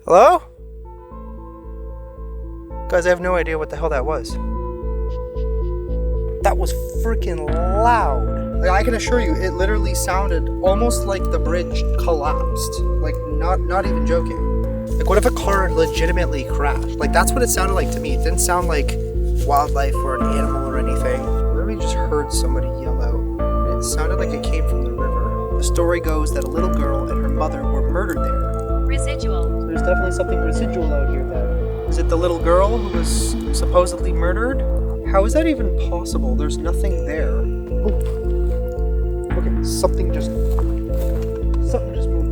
Hello? Guys, I have no idea what the hell that was. That was freaking loud. Like, I can assure you, it literally sounded almost like the bridge collapsed. Like, not even joking. Like, what if a car legitimately crashed? Like, that's what it sounded like to me. It didn't sound like wildlife or an animal or anything. I literally just heard somebody yell out. It sounded like it came from the river. The story goes that a little girl and her mother were murdered there. Residual. So there's definitely something residual out here then. Is it the little girl who was supposedly murdered? How is that even possible? There's nothing there. Oh. Okay, something just moved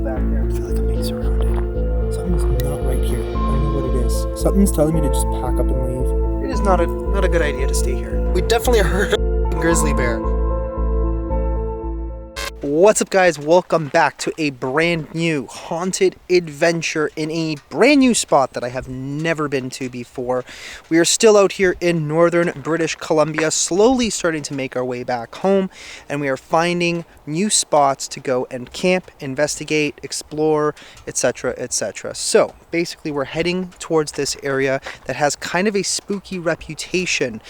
back there. I feel like I'm being surrounded. Something's not right here. I don't know what it is. Something's telling me to just pack up and leave. It is not a good idea to stay here. We definitely heard a grizzly bear. What's up, guys? Welcome back to a brand new haunted adventure in a brand new spot that I have never been to before. We are still out here in northern British Columbia, slowly starting to make our way back home, and we are finding new spots to go and camp, investigate, explore, etc., etc. So basically we're heading towards this area that has kind of a spooky reputation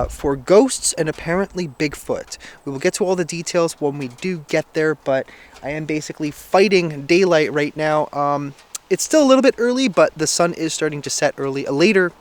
for ghosts and apparently Bigfoot. We will get to all the details when we do get there, but I am basically fighting daylight right now. It's still a little bit early, but the sun is starting to set earlier and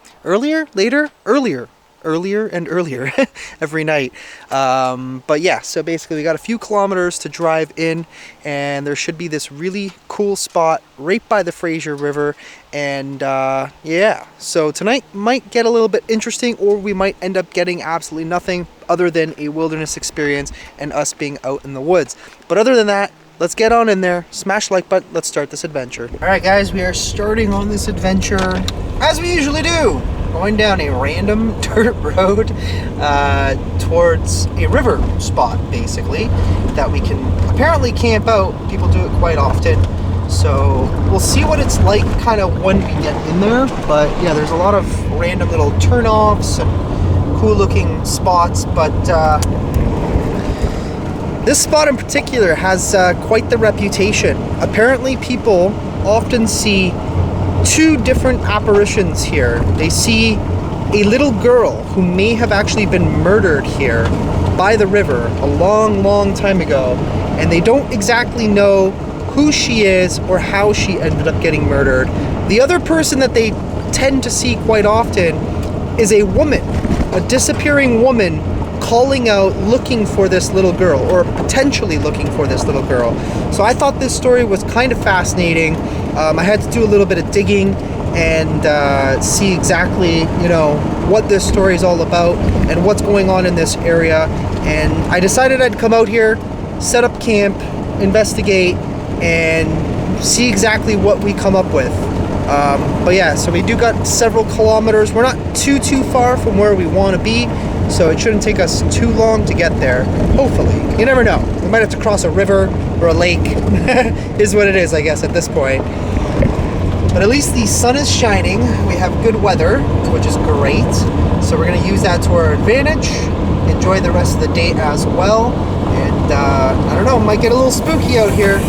earlier every night. But yeah, so basically we got a few kilometers to drive in, and there should be this really cool spot right by the Fraser River. And yeah, so tonight might get a little bit interesting, or we might end up getting absolutely nothing other than a wilderness experience and us being out in the woods. But other than that, let's get on in there, smash like button, let's start this adventure. All right, guys, we are starting on this adventure as we usually do, going down a random dirt road towards a river spot, basically, that we can apparently camp out. People do it quite often, so we'll see what it's like kind of when we get in there. But yeah, there's a lot of random little turnoffs and cool looking spots, but this spot in particular has quite the reputation. Apparently people often see two different apparitions here. They see a little girl who may have actually been murdered here by the river a long time ago, and they don't exactly know who she is or how she ended up getting murdered. The other person that they tend to see quite often is a woman, a disappearing woman, calling out looking for this little girl, or potentially looking for this little girl. So I thought this story was kind of fascinating. I had to do a little bit of digging and see exactly, what this story is all about and what's going on in this area. And I decided I'd come out here, set up camp, investigate, and see exactly what we come up with. But yeah, so we do got several kilometers. We're not too far from where we want to be, so it shouldn't take us too long to get there, hopefully. You never know. We might have to cross a river or a lake, is what it is, I guess, at this point. But at least the sun is shining. We have good weather, which is great. So we're going to use that to our advantage, enjoy the rest of the day as well. And I don't know, might get a little spooky out here.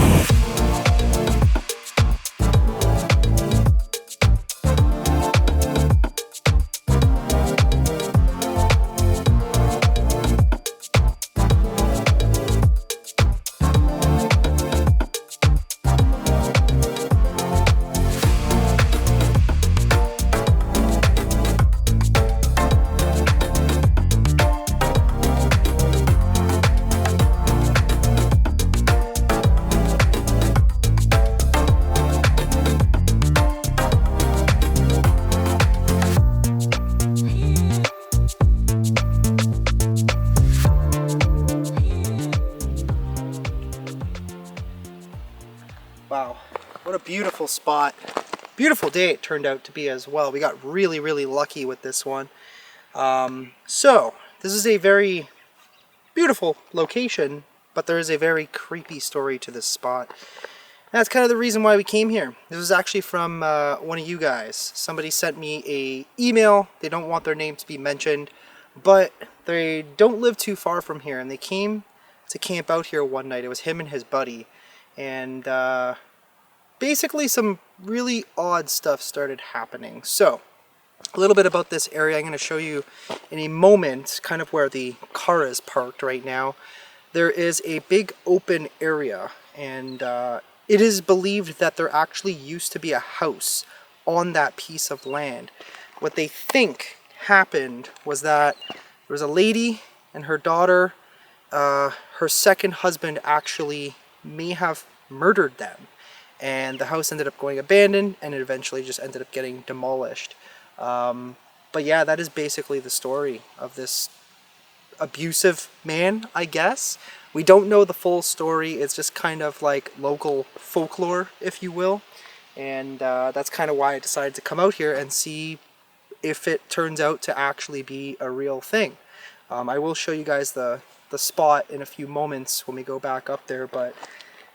Wow, what a beautiful spot. Beautiful day it turned out to be as well. We got really lucky with this one. So this is a very beautiful location, but there is a very creepy story to this spot. That's kind of the reason why we came here. This was actually from one of you guys. Somebody sent me a email. They don't want their name to be mentioned, but they don't live too far from here, and they came to camp out here one night. It was him and his buddy, and basically some really odd stuff started happening. So, a little bit about this area. I'm going to show you in a moment kind of where the car is parked right now. There is a big open area, and it is believed that there actually used to be a house on that piece of land. What they think happened was that there was a lady and her daughter. Her second husband actually may have murdered them, and the house ended up going abandoned, and it eventually just ended up getting demolished. But yeah, that is basically the story of this abusive man, I guess. We don't know the full story. It's just kind of like local folklore, if you will. And that's kind of why I decided to come out here and see if it turns out to actually be a real thing. I will show you guys the spot in a few moments when we go back up there, but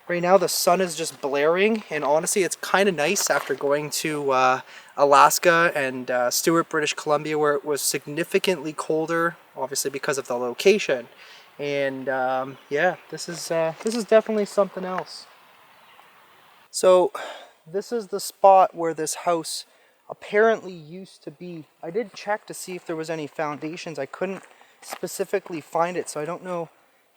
right now the sun is just blaring, and honestly it's kind of nice after going to Alaska and Stewart, British Columbia, where it was significantly colder, obviously because of the location. And yeah, this is definitely something else. So this is the spot where this house apparently used to be. I did check to see if there was any foundations. I couldn't specifically find it, so I don't know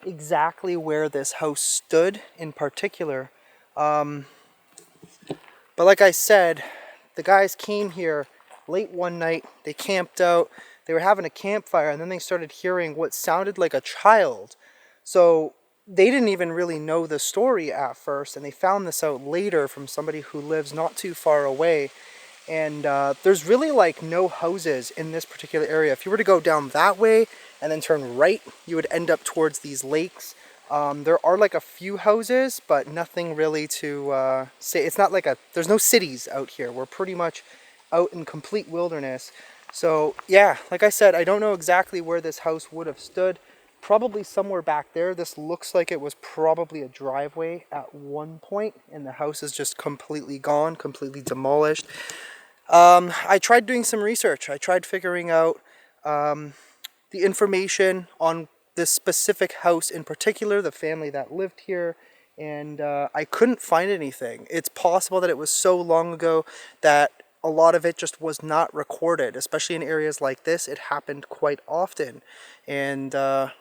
exactly where this house stood in particular. But like I said, the guys came here late one night, they camped out, they were having a campfire, and then they started hearing what sounded like a child. So they didn't even really know the story at first, and they found this out later from somebody who lives not too far away. And there's really like no houses in this particular area. If you were to go down that way and then turn right, you would end up towards these lakes. There are like a few houses, but nothing really to say. It's not like there's no cities out here. We're pretty much out in complete wilderness. So yeah, like I said, I don't know exactly where this house would have stood. Probably somewhere back there. This looks like it was probably a driveway at one point, and the house is just completely gone, completely demolished. I tried doing some research. I tried figuring out the information on this specific house in particular, the family that lived here, and I couldn't find anything. It's possible that it was so long ago that a lot of it just was not recorded, especially in areas like this. It happened quite often. And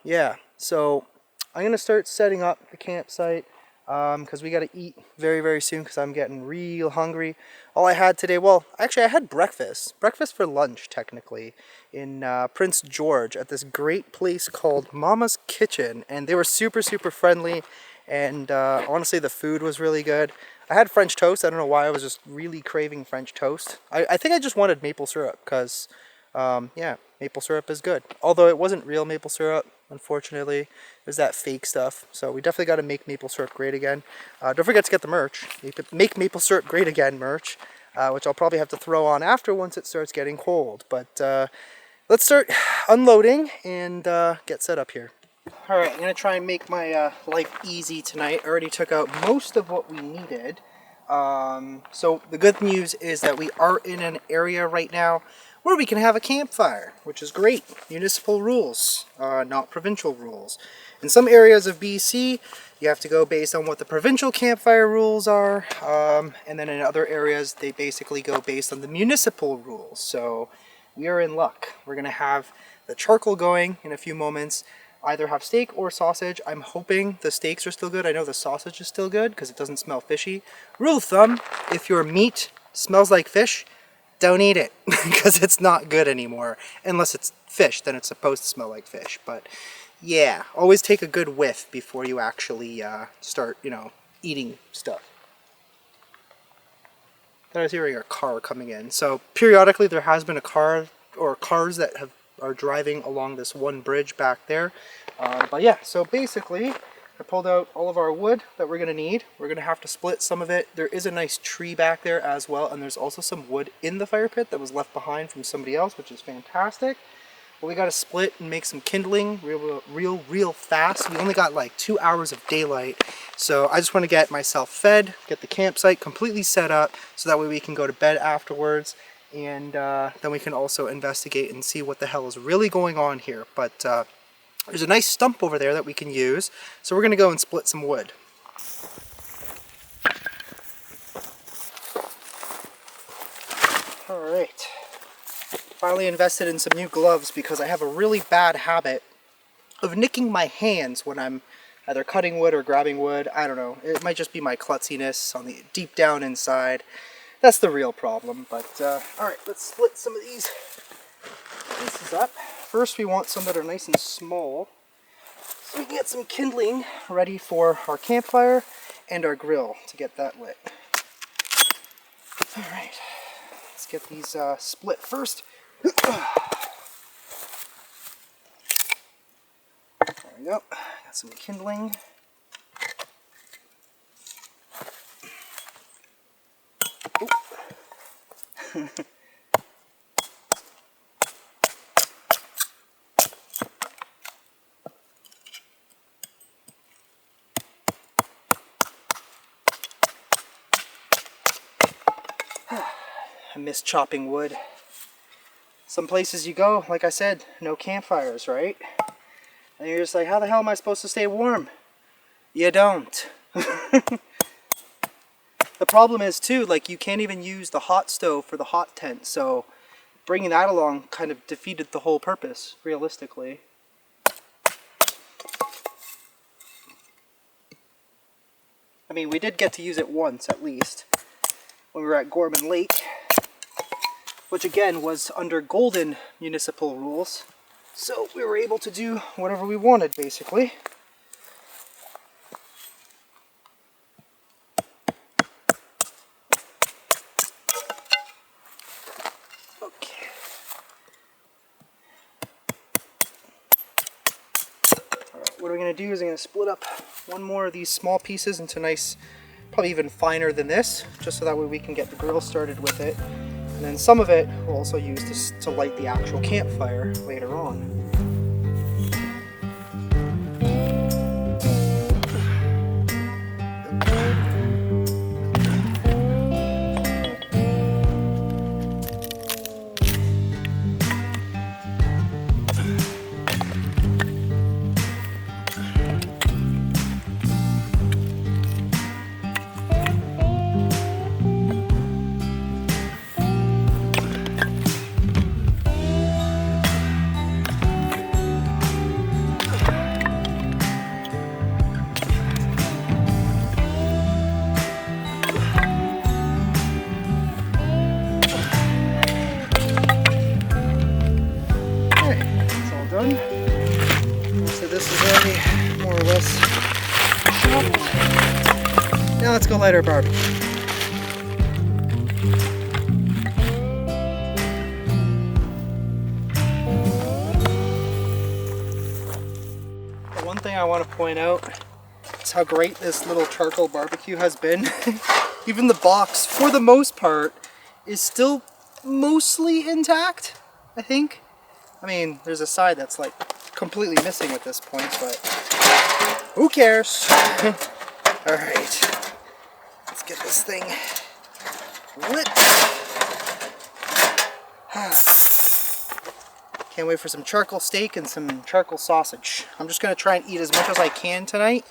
yeah, so I'm going to start setting up the campsite because we got to eat very, very soon because I'm getting real hungry. All I had today, well, actually I had breakfast for lunch technically, in Prince George at this great place called Mama's Kitchen, and they were super, super friendly, and honestly the food was really good. I had French toast. I don't know why I was just really craving French toast. I think I just wanted maple syrup because, yeah, maple syrup is good. Although it wasn't real maple syrup, unfortunately. It was that fake stuff. So we definitely got to make maple syrup great again. Don't forget to get the merch. Make maple syrup great again merch, which I'll probably have to throw on after once it starts getting cold. But let's start unloading and get set up here. Alright, I'm going to try and make my life easy tonight. I already took out most of what we needed. So the good news is that we are in an area right now where we can have a campfire, which is great. Municipal rules, not provincial rules. In some areas of BC, you have to go based on what the provincial campfire rules are, and then in other areas, they basically go based on the municipal rules. So we are in luck. We're going to have the charcoal going in a few moments. Either have steak or sausage. I'm hoping the steaks are still good. I know the sausage is still good because it doesn't smell fishy. Rule of thumb, if your meat smells like fish, don't eat it because it's not good anymore. Unless it's fish, then it's supposed to smell like fish. But yeah, always take a good whiff before you actually start, eating stuff. I was hearing a car coming in. So periodically there has been a car or cars that are driving along this one bridge back there. But yeah, so basically I pulled out all of our wood that we're going to need. We're going to have to split some of it. There is a nice tree back there as well, and there's also some wood in the fire pit that was left behind from somebody else, which is fantastic. But we got to split and make some kindling real fast. We only got like 2 hours of daylight, so I just want to get myself fed, get the campsite completely set up, so that way we can go to bed afterwards. And then we can also investigate and see what the hell is really going on here. But there's a nice stump over there that we can use, so we're going to go and split some wood. Alright. Finally invested in some new gloves because I have a really bad habit of nicking my hands when I'm either cutting wood or grabbing wood. I don't know. It might just be my klutziness on the deep down inside. That's the real problem. But alright, let's split some of these pieces up. First we want some that are nice and small, so we can get some kindling ready for our campfire and our grill to get that lit. Alright, let's get these split first. There we go, got some kindling. I miss chopping wood. Some places you go, like I said, no campfires, right? And you're just like, how the hell am I supposed to stay warm? You don't. The problem is too, like you can't even use the hot stove for the hot tent, so bringing that along kind of defeated the whole purpose, realistically. I mean, we did get to use it once at least, when we were at Gorman Lake, which again was under golden municipal rules. So we were able to do whatever we wanted, basically. Okay. Alright, what we're going to do is I'm going to split up one more of these small pieces into nice, probably even finer than this, just so that way we can get the grill started with it. And then some of it we'll also use to light the actual campfire later on. So this is already more or less chopped. Now let's go light our barbecue. The one thing I want to point out is how great this little charcoal barbecue has been. Even the box, for the most part, is still mostly intact, I think. I mean, there's a side that's like completely missing at this point, but who cares? Alright, let's get this thing lit. Can't wait for some charcoal steak and some charcoal sausage. I'm just going to try and eat as much as I can tonight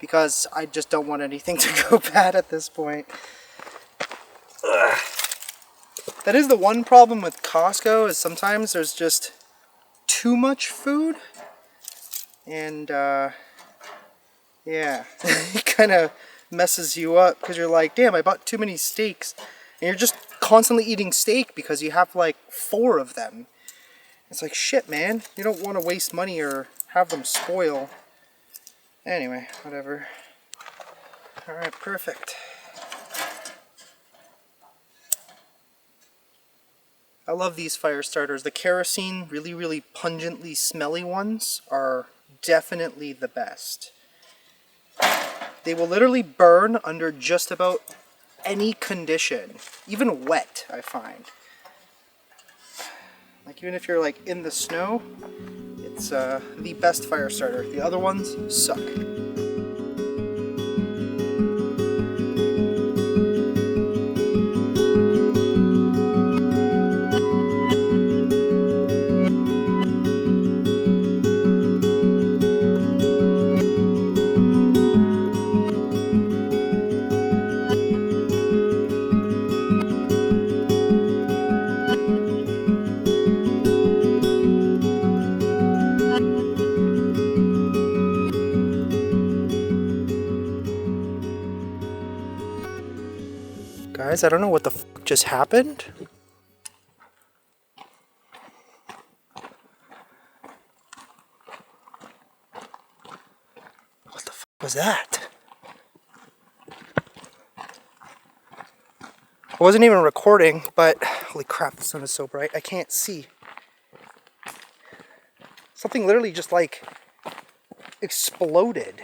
because I just don't want anything to go bad at this point. Ugh. That is the one problem with Costco, is sometimes there's just too much food, and yeah, it kind of messes you up because you're like, damn, I bought too many steaks, and you're just constantly eating steak because you have like 4 of them. It's like, shit, man, you don't want to waste money or have them spoil. Anyway, whatever. Alright, perfect. I love these fire starters. The kerosene, really pungently smelly ones are definitely the best. They will literally burn under just about any condition, even wet, I find. Like even if you're like in the snow, it's the best fire starter. The other ones suck. Guys, I don't know what the fuck just happened. What the fuck was that? I wasn't even recording, but holy crap, the sun is so bright. I can't see. Something literally just like exploded.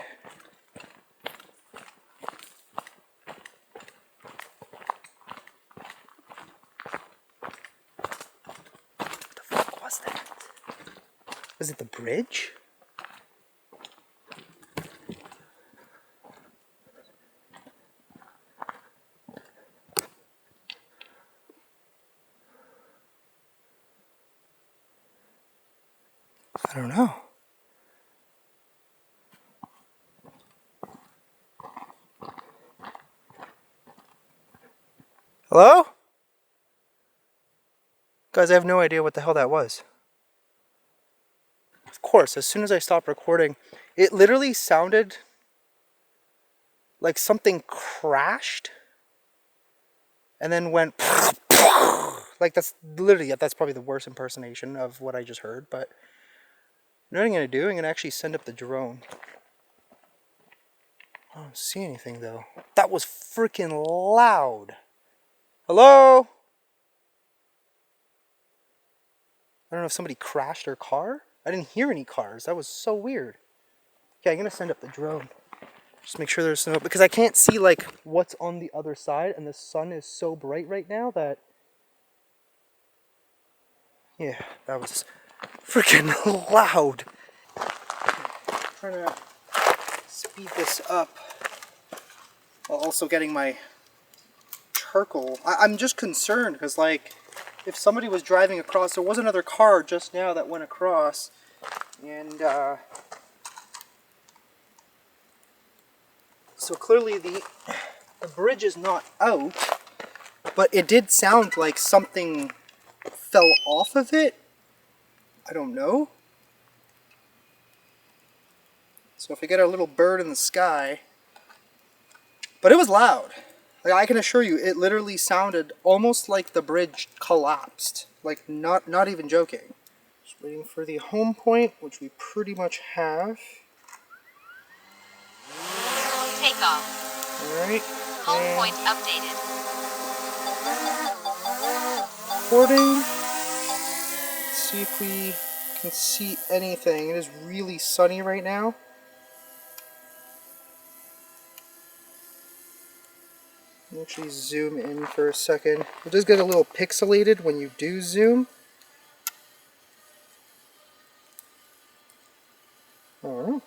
What the fuck was that? Was it the bridge? I don't know. Hello? Guys, I have no idea what the hell that was. Of course, as soon as I stopped recording, it literally sounded like something crashed and then went like that's probably the worst impersonation of what I just heard, but you know what I'm gonna do? I'm gonna actually send up the drone. I don't see anything though. That was freaking loud. Hello? I don't know if somebody crashed their car. I didn't hear any cars. That was so weird. Okay, I'm gonna send up the drone. Just make sure there's no, because I can't see like what's on the other side, and the sun is so bright right now that, yeah, that was freaking loud. I'm trying to speed this up while also getting my charcoal. I'm just concerned because, like, if somebody was driving across, there was another car just now that went across, and so clearly the bridge is not out, but it did sound like something fell off of it. I don't know. So if I get a little bird in the sky, but it was loud. Like, I can assure you, it literally sounded almost like the bridge collapsed. Like, not even joking. Just waiting for the home point, which we pretty much have. Takeoff. Alright. Home point updated. Recording. Let's see if we can see anything. It is really sunny right now. Let me actually zoom in for a second. It does get a little pixelated when you do zoom. I don't know.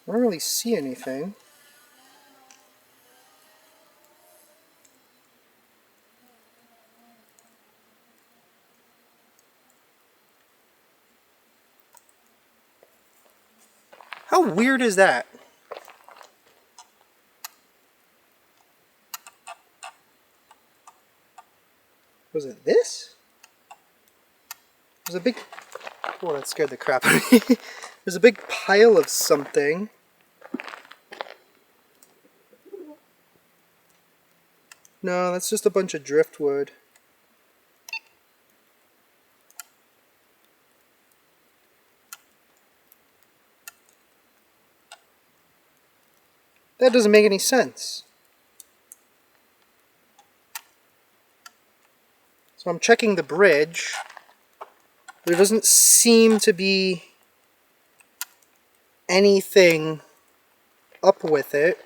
I don't really see anything. How weird is that? Was it this? There's a big... Oh, that scared the crap out of me. There's a big pile of something. No, that's just a bunch of driftwood. That doesn't make any sense. So I'm checking the bridge. There doesn't seem to be anything up with it.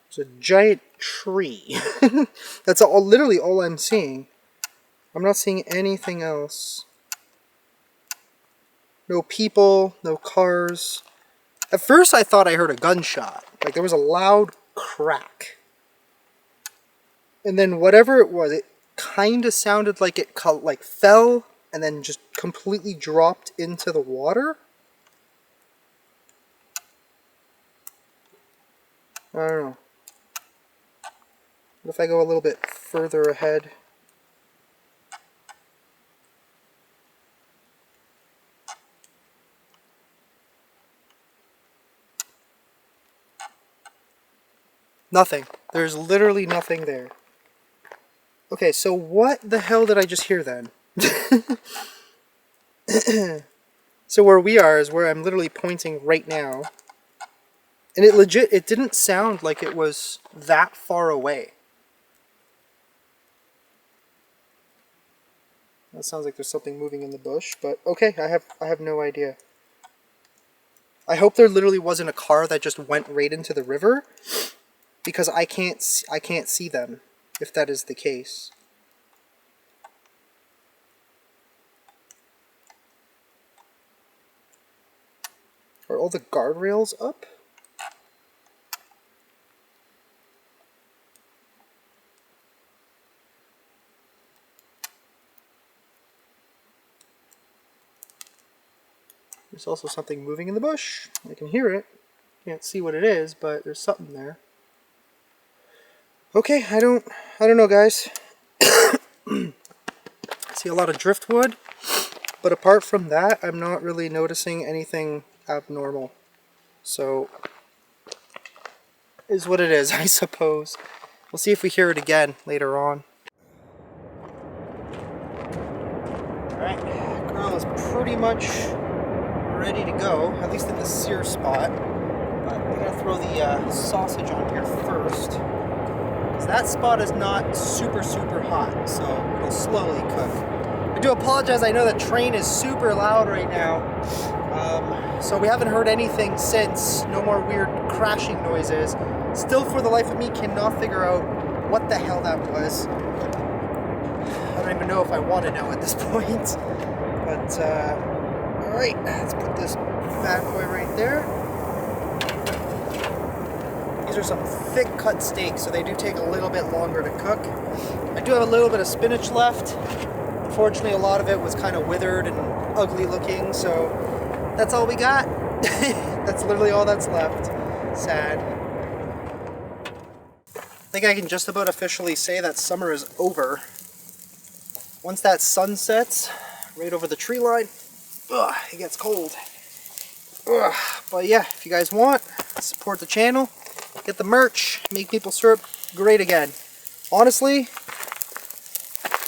It's a giant tree. That's literally all I'm seeing. I'm not seeing anything else. No people, no cars. At first I thought I heard a gunshot. Like there was a loud crack. And then whatever it was, it kind of sounded like it like fell and then just completely dropped into the water. I don't know. What if I go a little bit further ahead? Nothing. There's literally nothing there. Okay, so what the hell did I just hear then? So where we are is where I'm literally pointing right now. And it didn't sound like it was that far away. That sounds like there's something moving in the bush, but okay, I have no idea. I hope there literally wasn't a car that just went right into the river, because I can't see them if that is the case. Are all the guardrails up? There's also something moving in the bush. I can hear it. Can't see what it is, but there's something there. Okay, I don't know, guys. See a lot of driftwood, but apart from that, I'm not really noticing anything abnormal. So, is what it is, I suppose. We'll see if we hear it again later on. Alright, grill is pretty much ready to go, at least in the sear spot. But I'm gonna throw the sausage on here first, because that spot is not super hot, so it'll slowly cook. I do apologize, I know the train is super loud right now, so we haven't heard anything since. No more weird crashing noises. Still, for the life of me, cannot figure out what the hell that was. I don't even know if I want to know at this point. But, alright, let's put this bad boy right there. These are some thick cut steaks, so they do take a little bit longer to cook. I do have a little bit of spinach left. Unfortunately, a lot of it was kind of withered and ugly looking, so that's all we got. That's literally all that's left. Sad. I think I can just about officially say that summer is over. Once that sun sets right over the tree line, it gets cold. But yeah, if you guys want, support the channel, get the merch, make maple syrup great again. Honestly,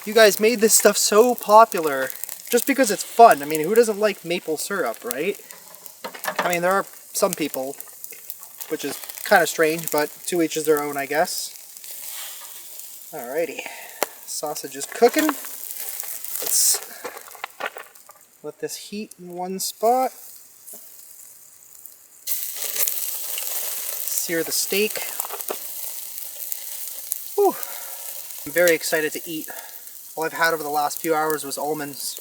you guys made this stuff so popular just because it's fun. I mean, who doesn't like maple syrup, right? I mean, there are some people, which is kind of strange, but to each is their own, I guess. Alrighty, sausage is cooking. Let's let this heat in one spot. Sear the steak. Whew. I'm very excited to eat. All I've had over the last few hours was almonds.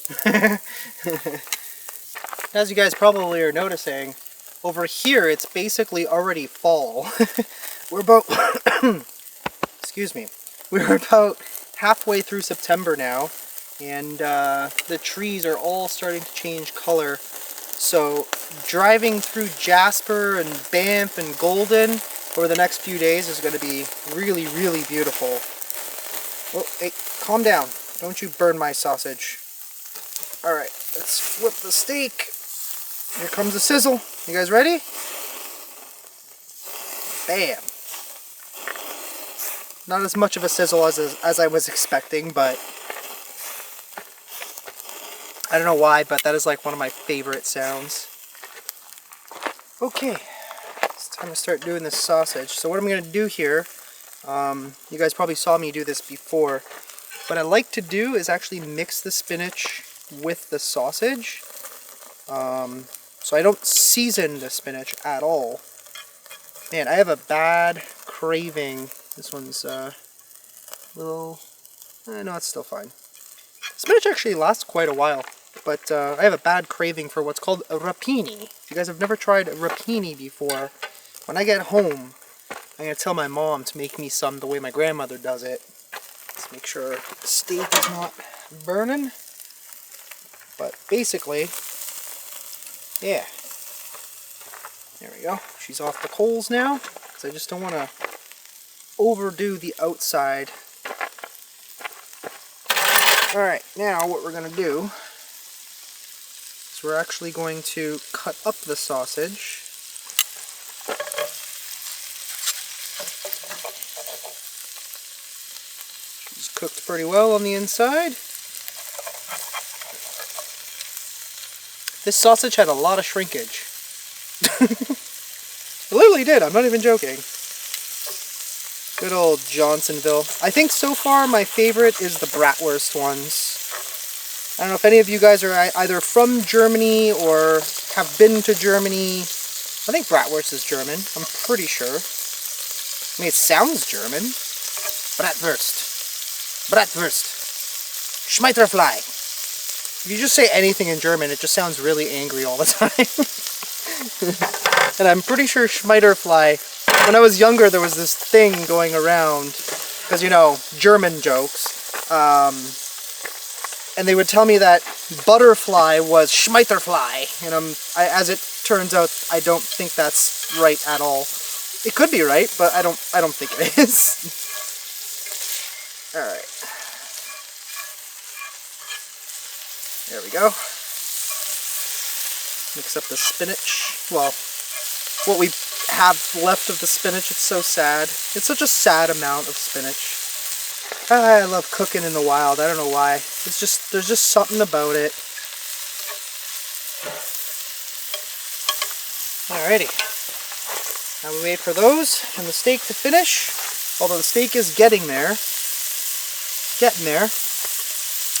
As you guys probably are noticing, over here it's basically already fall. We're about, excuse me, we're about halfway through September now, and the trees are all starting to change color. So driving through Jasper and Banff and Golden over the next few days is going to be really, really beautiful. Oh, hey, calm down. Don't you burn my sausage. Alright, let's flip the steak. Here comes the sizzle. You guys ready? Bam. Not as much of a sizzle as I was expecting, but I don't know why, but that is like one of my favorite sounds. Okay, it's time to start doing this sausage. So what I'm going to do here, you guys probably saw me do this before. What I like to do is actually mix the spinach with the sausage. So I don't season the spinach at all. Man, I have a bad craving. This one's little... no, it's still fine. Spinach actually lasts quite a while, but I have a bad craving for what's called rapini. If you guys have never tried rapini before, when I get home, I'm going to tell my mom to make me some the way my grandmother does it. Let's make sure the steak is not burning. But basically, yeah. There we go. She's off the coals now, because I just don't want to overdo the outside. Alright, now what we're going to do is we're actually going to cut up the sausage. Cooked pretty well on the inside. This sausage had a lot of shrinkage. It literally did, I'm not even joking. Good old Johnsonville. I think so far my favorite is the bratwurst ones. I don't know if any of you guys are either from Germany or have been to Germany. I think bratwurst is German, I'm pretty sure. I mean, it sounds German. Bratwurst. Bratwurst. Schmeiterfly. If you just say anything in German, it just sounds really angry all the time. And I'm pretty sure Schmeiterfly, when I was younger, there was this thing going around, because, you know, German jokes, and they would tell me that butterfly was Schmeiterfly, and as it turns out, I don't think that's right at all. It could be right, but I don't think it is. Alright. There we go. Mix up the spinach. Well, what we have left of the spinach, it's so sad. It's such a sad amount of spinach. I love cooking in the wild, I don't know why. It's just, there's just something about it. Alrighty. Now we wait for those and the steak to finish. Although the steak is getting there.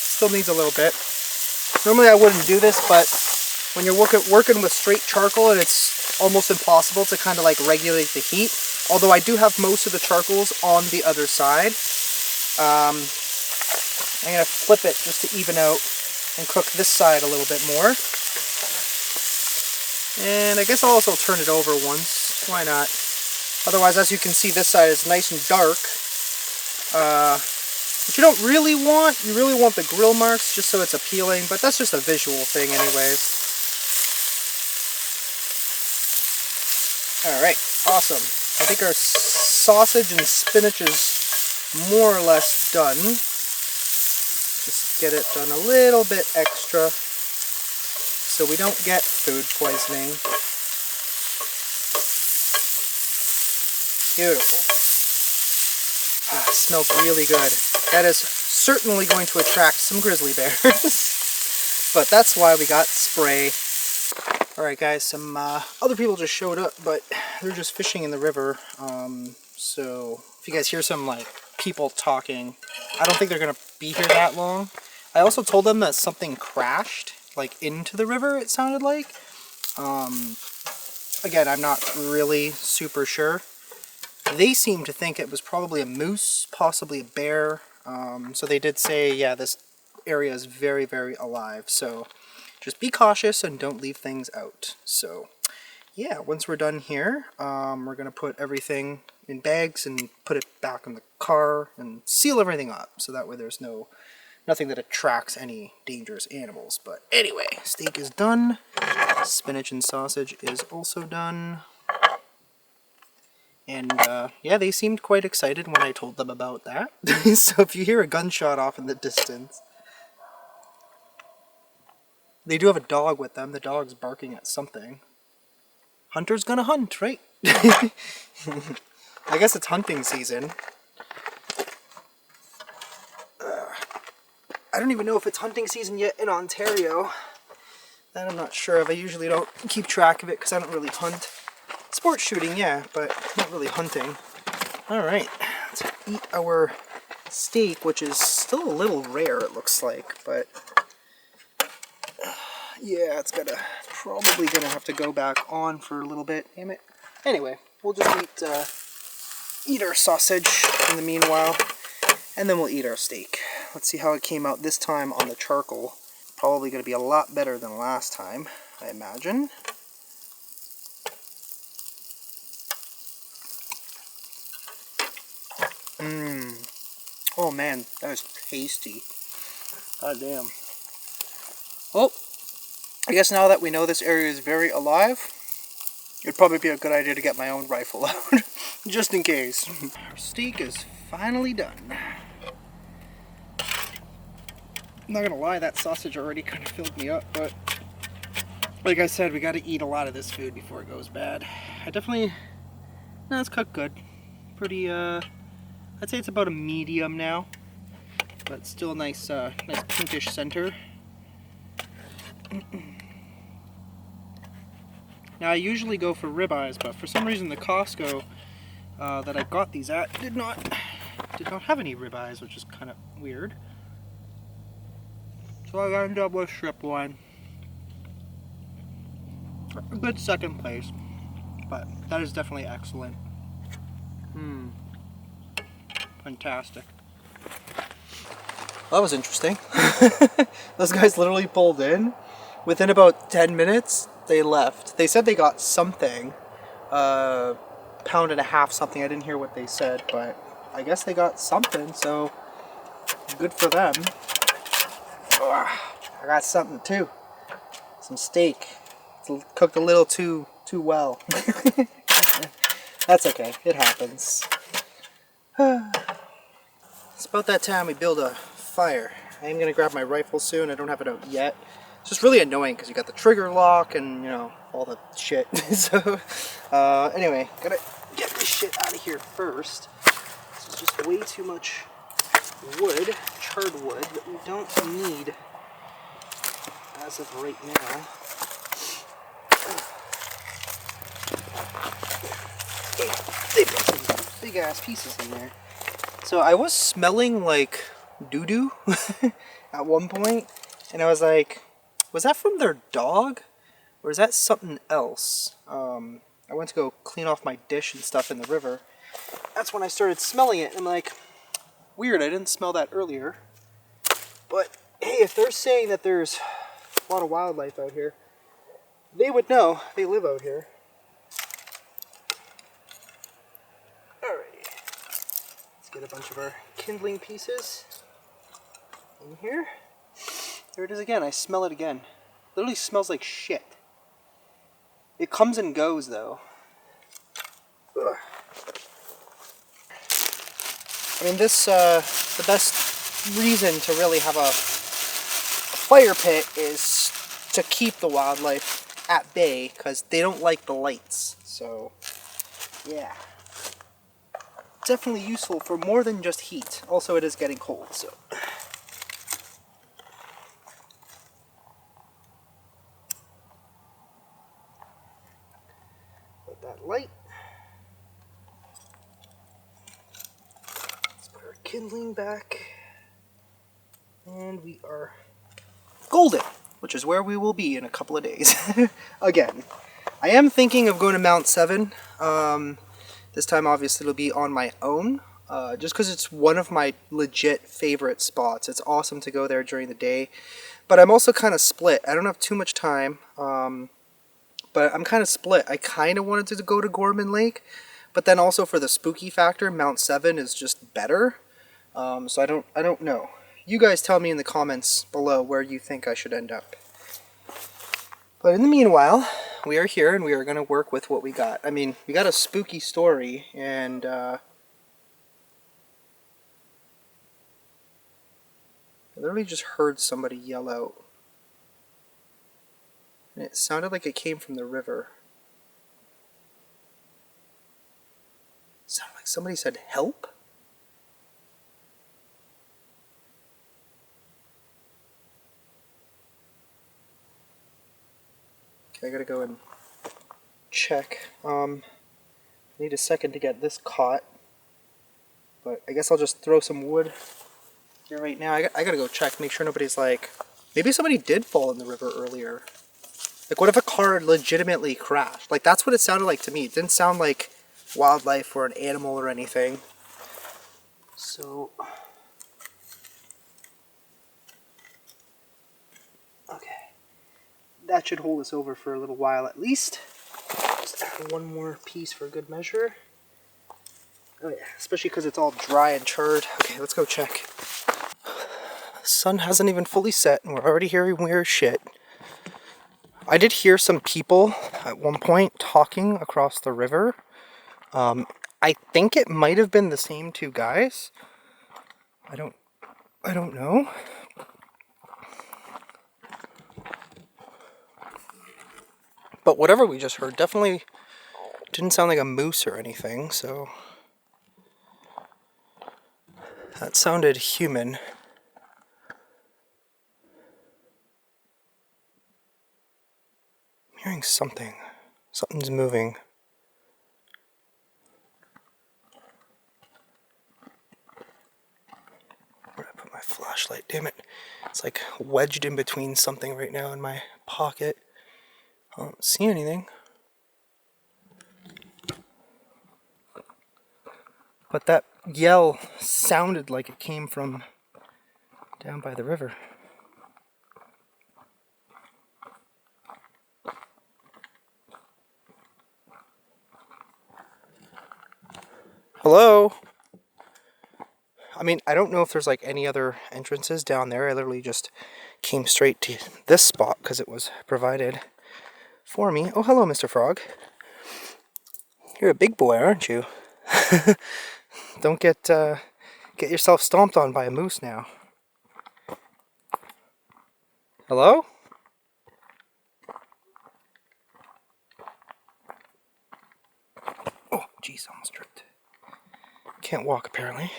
Still needs a little bit. Normally I wouldn't do this, but when you're working with straight charcoal and it's almost impossible to kind of like regulate the heat. Although I do have most of the charcoals on the other side. I'm going to flip it just to even out and cook this side a little bit more. And I guess I'll also turn it over once. Why not? Otherwise, as you can see, this side is nice and dark. Which you don't really want. You really want the grill marks just so it's appealing, but that's just a visual thing anyways. Alright, awesome. I think our sausage and spinach is more or less done. Just get it done a little bit extra so we don't get food poisoning. Beautiful. Ah, it smells really good. That is certainly going to attract some grizzly bears. But that's why we got spray. Alright guys, some other people just showed up, but they're just fishing in the river. So if you guys hear some like people talking, I don't think they're going to be here that long. I also told them that something crashed like into the river, it sounded like. Again, I'm not really super sure. They seem to think it was probably a moose, possibly a bear. So they did say, yeah, this area is very, very alive. So just be cautious and don't leave things out. So yeah, once we're done here, we're going to put everything in bags and put it back in the car and seal everything up. So that way there's nothing that attracts any dangerous animals. But anyway, steak is done. Spinach and sausage is also done. And yeah, they seemed quite excited when I told them about that. So if you hear a gunshot off in the distance, they do have a dog with them. The dog's barking at something. Hunter's gonna hunt, right? I guess it's hunting season. I don't even know if it's hunting season yet in Ontario. That I'm not sure of. I usually don't keep track of it because I don't really hunt. Sport shooting, yeah, but not really hunting. Alright, let's eat our steak, which is still a little rare, it looks like, but yeah, it's probably gonna have to go back on for a little bit. Damn it. Anyway, we'll just eat our sausage in the meanwhile, and then we'll eat our steak. Let's see how it came out this time on the charcoal. Probably gonna be a lot better than last time, I imagine. Oh man, that is tasty. God damn. Well, I guess now that we know this area is very alive, it'd probably be a good idea to get my own rifle out, just in case. Our steak is finally done. I'm not gonna lie, that sausage already kind of filled me up, but like I said, we gotta eat a lot of this food before it goes bad. No, it's cooked good. Pretty, I'd say it's about a medium now. but still a nice, nice pinkish center. Now I usually go for ribeyes, but for some reason the Costco that I got these at did not have any ribeyes, which is kind of weird. So I ended up with strip loin. A good second place, but that is definitely excellent. Fantastic. That was interesting. Those guys literally pulled in. Within about 10 minutes, they left. They said they got something. Pound and a half something. I didn't hear what they said, but I guess they got something, so good for them. I got something too. Some steak. It's cooked a little too well. That's okay. It happens. It's about that time we build a fire. I am going to grab my rifle soon. I don't have it out yet. It's just really annoying because you got the trigger lock and, you know, all the shit. So, anyway, gotta get this shit out of here first. This is just way too much wood, charred wood, that we don't need as of right now. They put some big ass pieces in there. So I was smelling like doo-doo at one point, and I was like, was that from their dog? Or is that something else? I went to go clean off my dish and stuff in the river. That's when I started smelling it. I'm like, weird, I didn't smell that earlier. But hey, if they're saying that there's a lot of wildlife out here, they would know. They live out here. Alrighty. Let's get a bunch of our kindling pieces in here. There it is again. I smell it again. Literally smells like shit. It comes and goes though. Ugh. I mean, this, the best reason to really have a fire pit is to keep the wildlife at bay, because they don't like the lights. So, yeah. Definitely useful for more than just heat. Also, it is getting cold, so. Let that light. Let's put our kindling back. And we are golden, which is where we will be in a couple of days. Again, I am thinking of going to Mount 7. This time, obviously, it'll be on my own, just because it's one of my legit favorite spots. It's awesome to go there during the day, but I'm also kind of split. I don't have too much time, but I'm kind of split. I kind of wanted to go to Gorman Lake, but then also for the spooky factor, Mount 7 is just better. So I don't know. You guys tell me in the comments below where you think I should end up. But in the meanwhile, we are here and we are going to work with what we got. I mean, we got a spooky story, and I literally just heard somebody yell out. And it sounded like it came from the river. It sounded like somebody said, "Help?" Okay, I gotta go and check. I need a second to get this caught. But I guess I'll just throw some wood here right now. I gotta go check, make sure nobody's like... Maybe somebody did fall in the river earlier. Like, what if a car legitimately crashed? Like, that's what it sounded like to me. It didn't sound like wildlife or an animal or anything. So... okay. That should hold us over for a little while at least. Just add one more piece for good measure. Oh yeah, especially because it's all dry and charred. Okay, let's go check. The sun hasn't even fully set and we're already hearing weird shit. I did hear some people at one point talking across the river. I think it might have been the same two guys. I don't know. But whatever we just heard definitely didn't sound like a moose or anything, so that sounded human. hearing something. Something's moving. Where did I put my flashlight? Damn it. It's like wedged in between something right now in my pocket. I don't see anything. But that yell sounded like it came from down by the river. Hello? I mean, I don't know if there's like any other entrances down there. I literally just came straight to this spot because it was provided for me. Oh, hello, Mr. Frog. You're a big boy, aren't you? Don't get yourself stomped on by a moose now. Hello? Oh, jeez, almost tripped. Can't walk, apparently.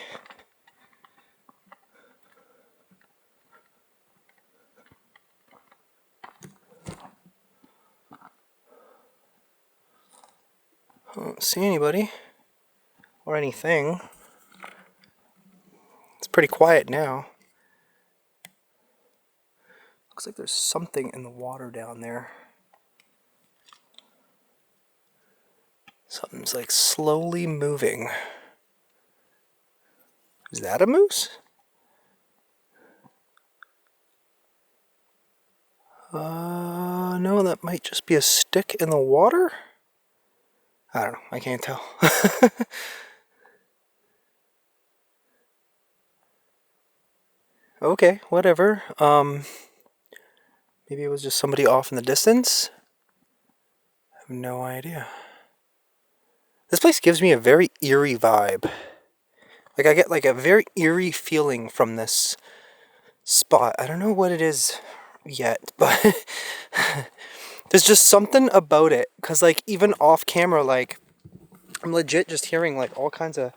I don't see anybody or anything. It's pretty quiet now. Looks like there's something in the water down there. Something's like slowly moving. Is that a moose? No, that might just be a stick in the water? I don't know, I can't tell. Okay, whatever. Maybe it was just somebody off in the distance? I have no idea. This place gives me a very eerie vibe. Like, I get like a very eerie feeling from this spot. I don't know what it is yet, but there's just something about it. Because, like, even off camera, like, I'm legit just hearing, like, all kinds of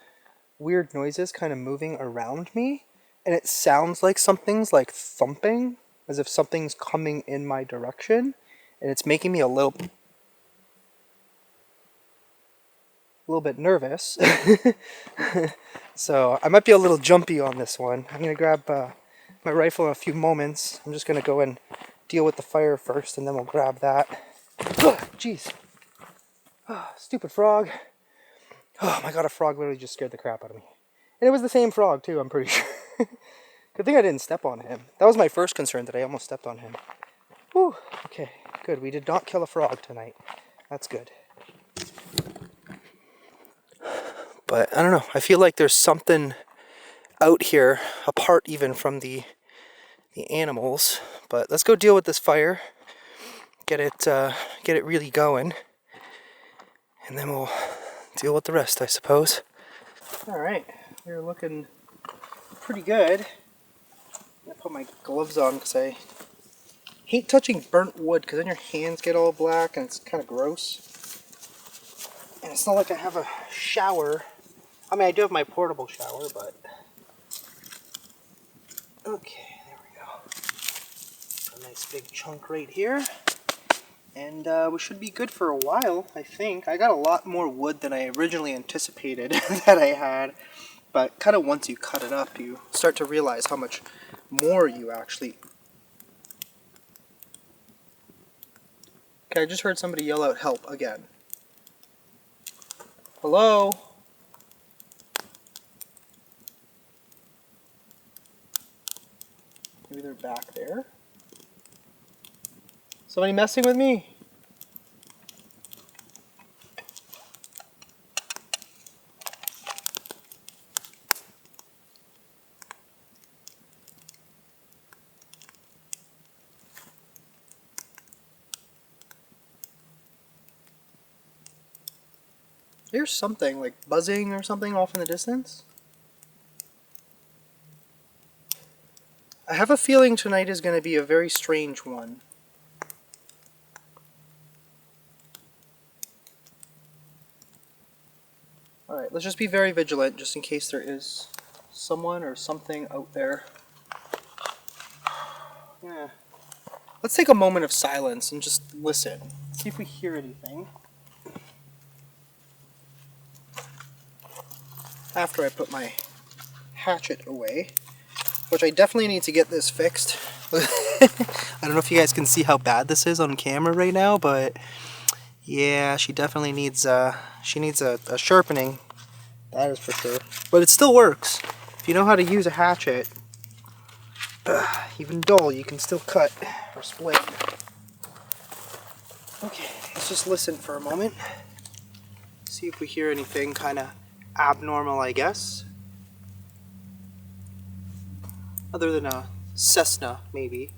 weird noises kind of moving around me. And it sounds like something's, like, thumping, as if something's coming in my direction. And it's making me a little bit nervous. So I might be a little jumpy on this one. I'm going to grab my rifle in a few moments. I'm just going to go and deal with the fire first, and then we'll grab that. Jeez. Stupid frog. Oh my god, a frog literally just scared the crap out of me. And it was the same frog too, I'm pretty sure. Good thing I didn't step on him. That was my first concern, that I almost stepped on him. Whew. Okay, good. We did not kill a frog tonight. That's good. But I don't know. I feel like there's something out here, apart even from the animals. But let's go deal with this fire. Get it really going, and then we'll deal with the rest, I suppose. All right, we're looking pretty good. I'm gonna put my gloves on because I hate touching burnt wood, because then your hands get all black and it's kind of gross. And it's not like I have a shower. I mean, I do have my portable shower, but... Okay, there we go. A nice big chunk right here. And we should be good for a while, I think. I got a lot more wood than I originally anticipated that I had. But kind of once you cut it up, you start to realize how much more you actually... Okay, I just heard somebody yell out help again. Hello? Maybe they're back there. Somebody messing with me? There's something like buzzing or something off in the distance. I have a feeling tonight is going to be a very strange one. Alright, let's just be very vigilant just in case there is someone or something out there. Yeah. Let's take a moment of silence and just listen. See if we hear anything. After I put my hatchet away, which I definitely need to get this fixed. I don't know if you guys can see how bad this is on camera right now, but yeah, she definitely needs a sharpening. That is for sure. But it still works. If you know how to use a hatchet, even dull, you can still cut or split. Okay, let's just listen for a moment. See if we hear anything kind of abnormal, I guess. Other than a Cessna, maybe.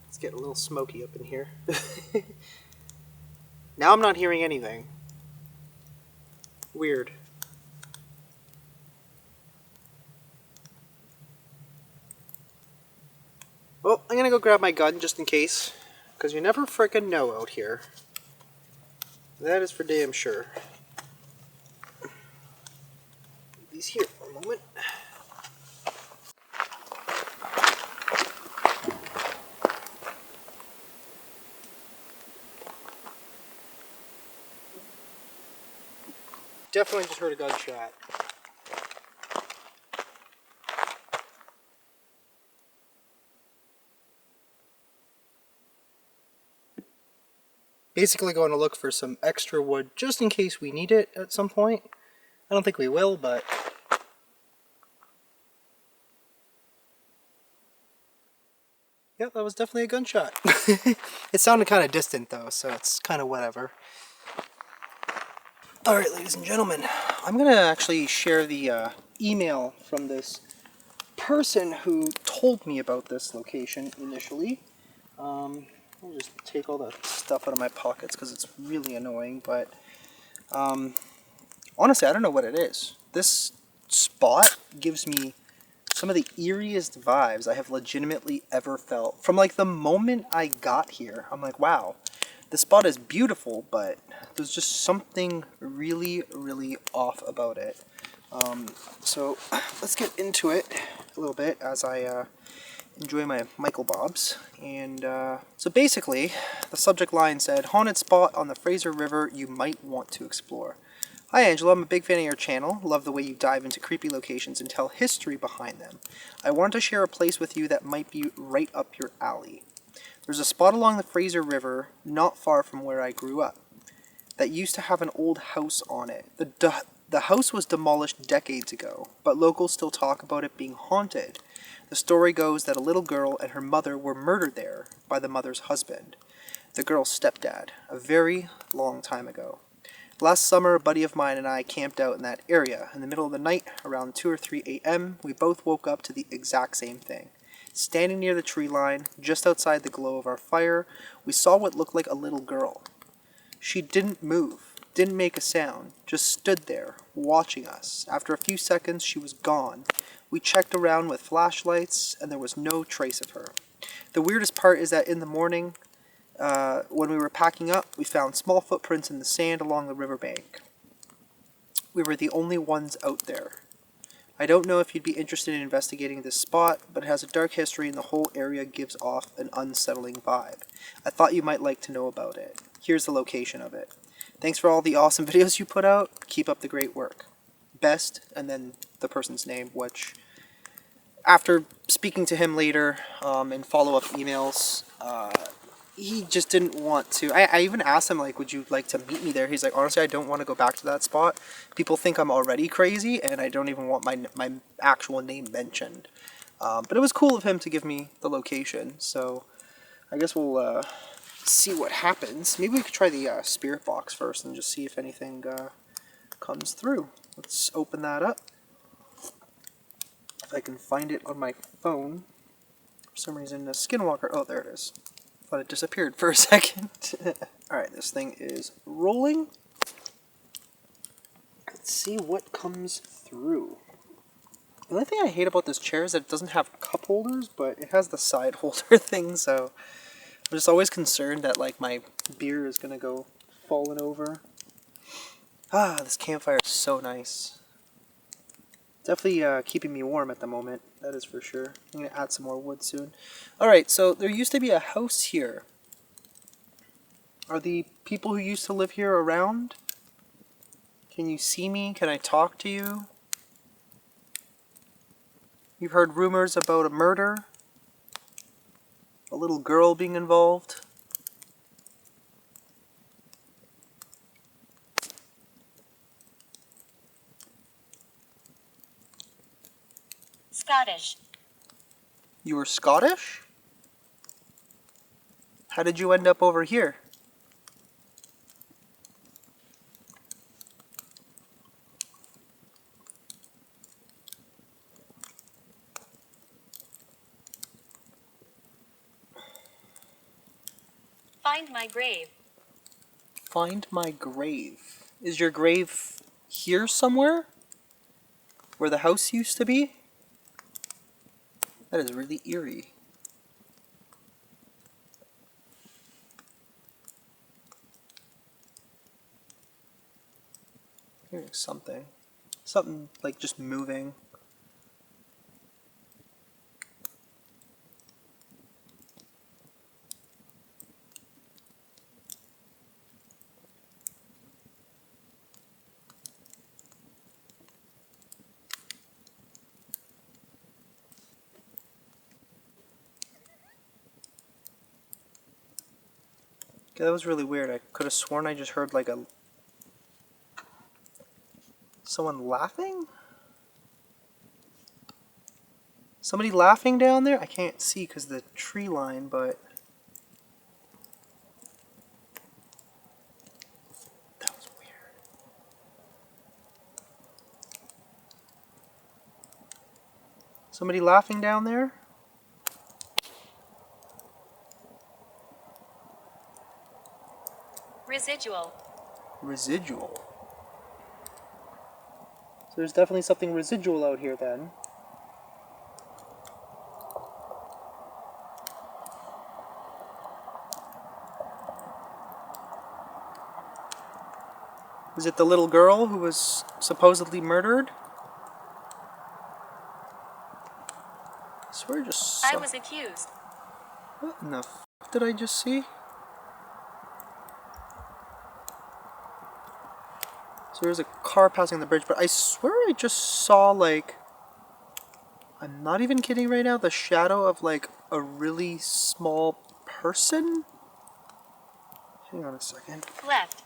It's getting a little smoky up in here. Now I'm not hearing anything. Weird. Well, I'm gonna go grab my gun just in case, because you never frickin' know out here. That is for damn sure. Leave these here for a moment. Definitely just heard a gunshot. Basically going to look for some extra wood just in case we need it at some point. I don't think we will, but... Yep, that was definitely a gunshot. It sounded kind of distant though, so it's kind of whatever. Alright, ladies and gentlemen, I'm going to actually share the email from this person who told me about this location initially. I'll just take all the stuff out of my pockets because it's really annoying, but honestly, I don't know what it is. This spot gives me some of the eeriest vibes I have legitimately ever felt. From like the moment I got here, I'm like, wow, the spot is beautiful, but there's just something really, really off about it. So let's get into it a little bit as I enjoy my Michael Bobs. And so basically, the subject line said, haunted spot on the Fraser River you might want to explore. Hi Angelo, I'm a big fan of your channel. Love the way you dive into creepy locations and tell history behind them. I wanted to share a place with you that might be right up your alley. There's a spot along the Fraser River, not far from where I grew up, that used to have an old house on it. The house was demolished decades ago, but locals still talk about it being haunted. The story goes that a little girl and her mother were murdered there by the mother's husband, the girl's stepdad, a very long time ago. Last summer, a buddy of mine and I camped out in that area. In the middle of the night, around 2 or 3 a.m., we both woke up to the exact same thing. Standing near the tree line, just outside the glow of our fire, we saw what looked like a little girl. She didn't move, didn't make a sound, just stood there, watching us. After a few seconds, she was gone. We checked around with flashlights, and there was no trace of her. The weirdest part is that in the morning, when we were packing up, we found small footprints in the sand along the riverbank. We were the only ones out there. I don't know if you'd be interested in investigating this spot, but it has a dark history and the whole area gives off an unsettling vibe. I thought you might like to know about it. Here's the location of it. Thanks for all the awesome videos you put out. Keep up the great work. Best, and then the person's name, which, after speaking to him later in follow-up emails, he just didn't want to. I even asked him, like, would you like to meet me there? He's like, honestly, I don't want to go back to that spot. People think I'm already crazy, and I don't even want my actual name mentioned. But it was cool of him to give me the location, so I guess we'll see what happens. Maybe we could try the spirit box first and just see if anything comes through. Let's open that up. If I can find it on my phone. For some reason, the Skinwalker... Oh, there it is. Thought it disappeared for a second. Alright, this thing is rolling. Let's see what comes through. The only thing I hate about this chair is that it doesn't have cup holders, but it has the side holder thing, so I'm just always concerned that like my beer is gonna go falling over. Ah, this campfire is so nice. Definitely keeping me warm at the moment, that is for sure. I'm gonna add some more wood soon. Alright, so there used to be a house here. Are the people who used to live here around? Can you see me? Can I talk to you? You've heard rumors about a murder? A little girl being involved? Scottish. You were Scottish? How did you end up over here? Find my grave. Find my grave. Is your grave here somewhere? Where the house used to be? That is really eerie. Hearing something. Something like just moving. Okay, that was really weird. I could have sworn I just heard like someone laughing? Somebody laughing down there? I can't see because of the tree line, but that was weird. Somebody laughing down there? Residual. Residual. So there's definitely something residual out here then. Is it the little girl who was supposedly murdered? I swear I just saw... I was accused. What in the f*** did I just see? So there's a car passing the bridge, but I swear I just saw like... I'm not even kidding right now, the shadow of like a really small person? Hang on a second. Left.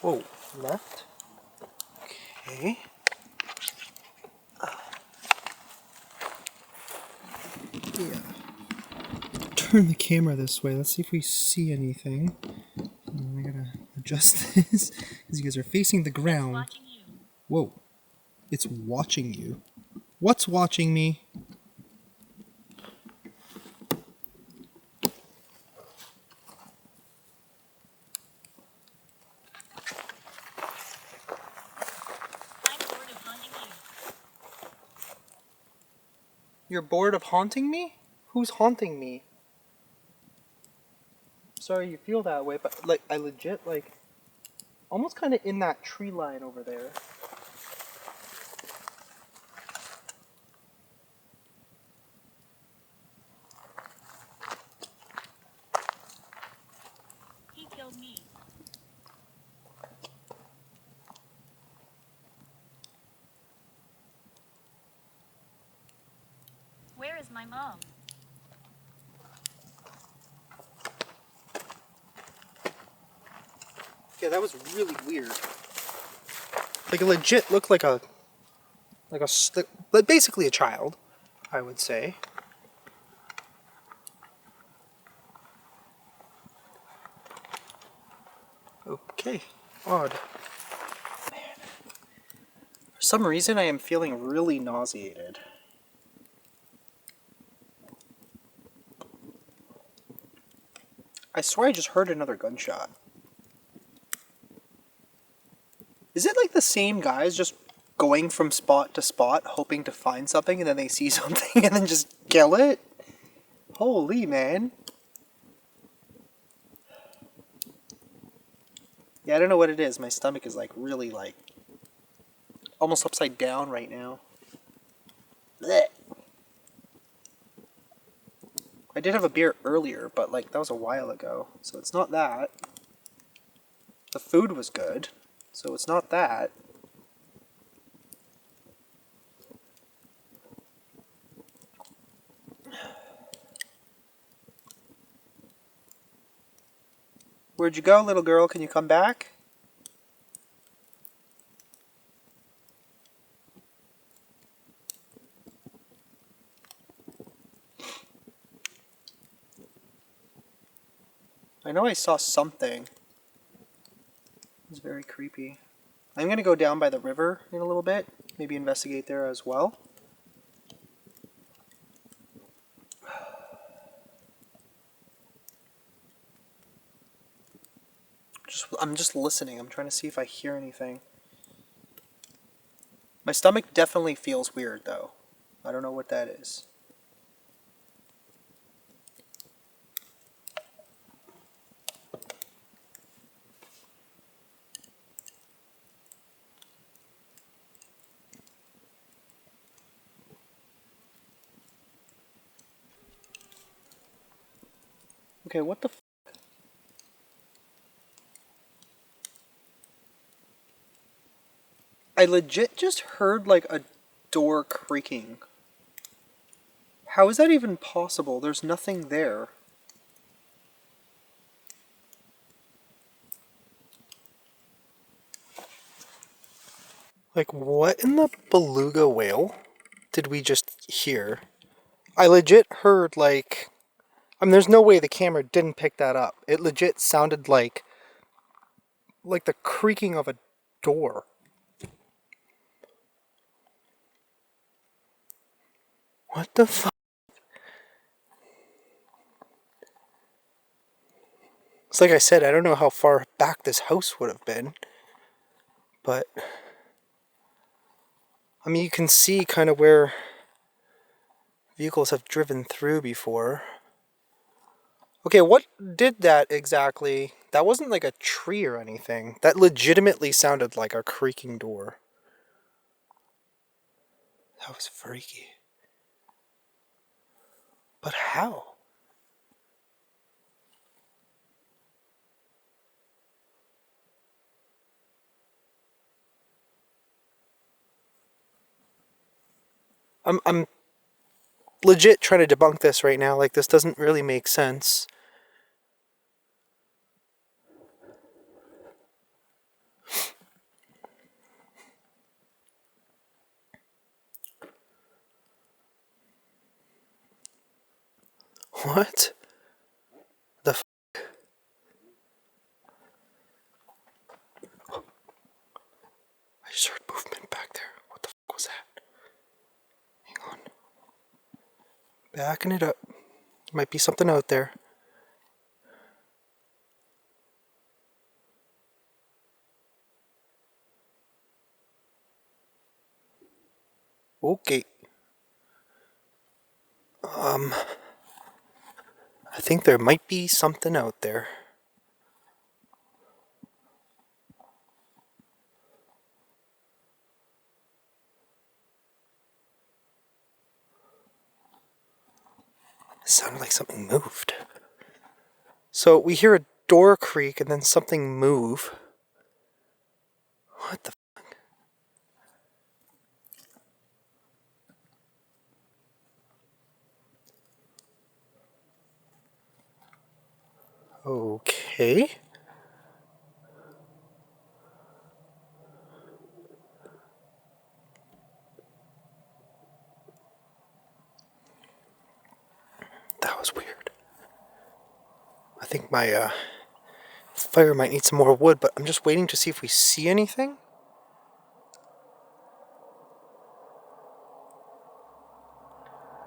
Whoa, left? Okay. Yeah. Turn the camera this way. Let's see if we see anything. I gotta adjust this because you guys are facing the ground. Watching you. Whoa. It's watching you. What's watching me? I'm bored of haunting you. You're bored of haunting me? Who's haunting me? Sorry you feel that way, but like I legit like almost kind of in that tree line over there. He killed me. Where is my mom? Yeah, that was really weird. Like it legit looked like like basically a child, I would say. Okay, odd. Man. For some reason, I am feeling really nauseated. I swear I just heard another gunshot. Is it like the same guys just going from spot to spot, hoping to find something, and then they see something and then just kill it? Holy man. Yeah, I don't know what it is. My stomach is like really like almost upside down right now. Blech. I did have a beer earlier, but like that was a while ago, so it's not that. The food was good, so it's not that. Where'd you go, little girl? Can you come back? I know I saw something. It was very creepy. I'm going to go down by the river in a little bit. Maybe investigate there as well. I'm just listening. I'm trying to see if I hear anything. My stomach definitely feels weird, though. I don't know what that is. Okay, what the f? I legit just heard like a door creaking. How is that even possible? There's nothing there. Like, what in the beluga whale did we just hear? I legit heard like... I mean, there's no way the camera didn't pick that up. It legit sounded like the creaking of a door. What the fuck? It's like I said, I don't know how far back this house would have been. But, I mean, you can see kind of where vehicles have driven through before. Okay, what did that exactly? That wasn't like a tree or anything. That legitimately sounded like a creaking door. That was freaky. But how? I'm legit trying to debunk this right now. Like, this doesn't really make sense. What? The f? I just heard movement back there. What the f was that? Hang on. Backing it up. Might be something out there. Okay. I think there might be something out there. It sounded like something moved. So we hear a door creak and then something move. What the fuck? Okay. That was weird. I think my fire might need some more wood, but I'm just waiting to see if we see anything.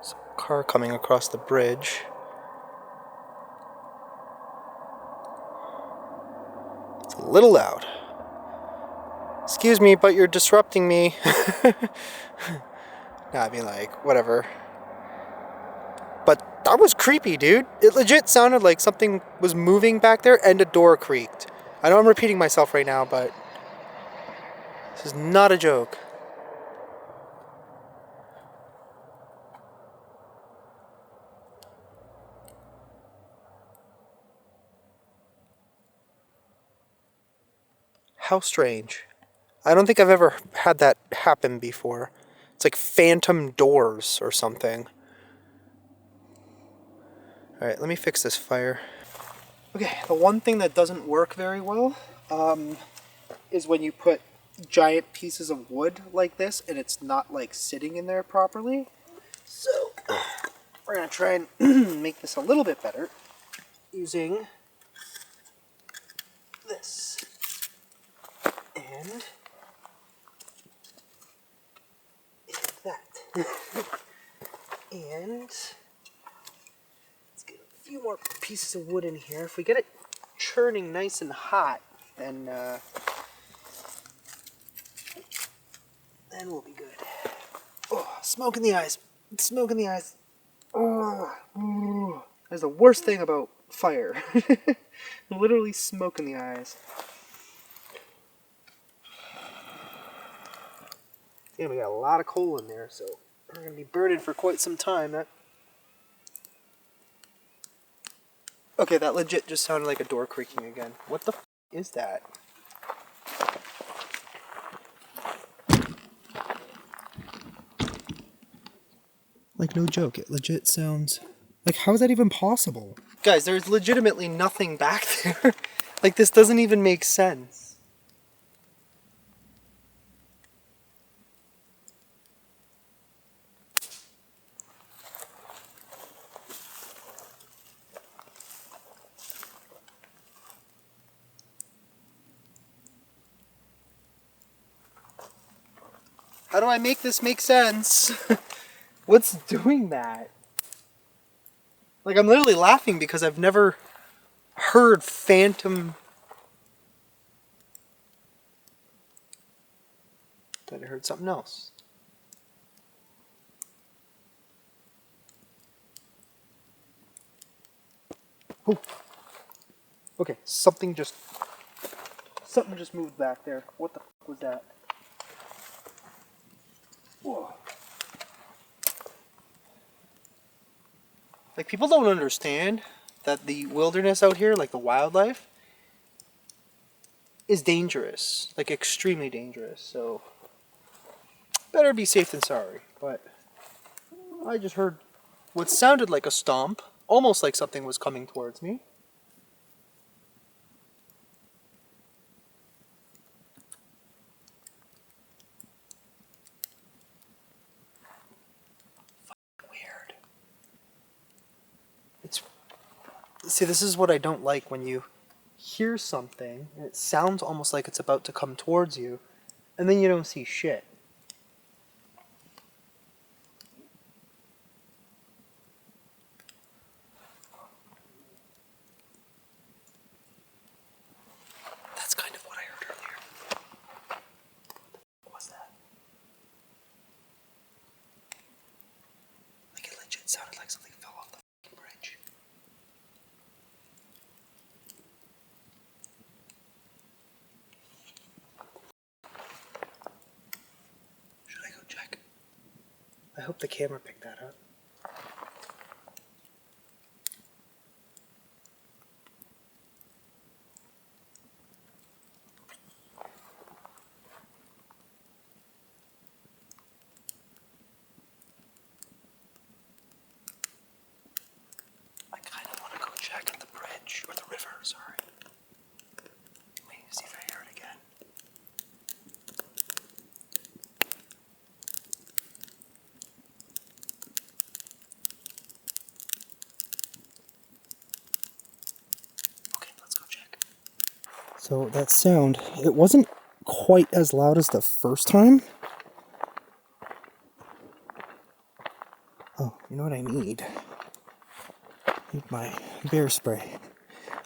Some car coming across the bridge. It's a little loud. Excuse me, but you're disrupting me. Nah, I mean, like, whatever. But that was creepy, dude. It legit sounded like something was moving back there and a door creaked. I know I'm repeating myself right now, but this is not a joke. How strange. I don't think I've ever had that happen before. It's like phantom doors or something. Alright, let me fix this fire. Okay, the one thing that doesn't work very well is when you put giant pieces of wood like this and it's not like sitting in there properly. So we're gonna try and make this a little bit better using this. And that. And let's get a few more pieces of wood in here. If we get it churning nice and hot, then we'll be good. Oh, smoke in the eyes. Smoke in the eyes. Oh, that's the worst thing about fire. Literally smoke in the eyes. Yeah, we got a lot of coal in there, so we're going to be burning for quite some time. Okay, that legit just sounded like a door creaking again. What the f is that? Like, no joke, it legit sounds... Like, how is that even possible? Guys, there's legitimately nothing back there. Like, this doesn't even make sense. How do I make this make sense? What's doing that? Like, I'm literally laughing because I've never heard phantom... Thought I heard something else. Ooh. Okay, something just moved back there. What the f was that? Whoa. Like, people don't understand that the wilderness out here, like the wildlife, is dangerous. Like, extremely dangerous. So, better be safe than sorry. But I just heard what sounded like a stomp, almost like something was coming towards me. Weird. See, this is what I don't like when you hear something and it sounds almost like it's about to come towards you, and then you don't see shit. That's kind of what I heard earlier. What was that? Like, it legit sounded like something fell off the fucking bridge. Should I go check? I hope the camera picked that up. I kind of want to go check at the bridge, or the river, sorry. Wait, see if I hear it again. Okay, let's go check. So that sound, it wasn't quite as loud as the first time. Oh, you know what I need? I need my bear spray.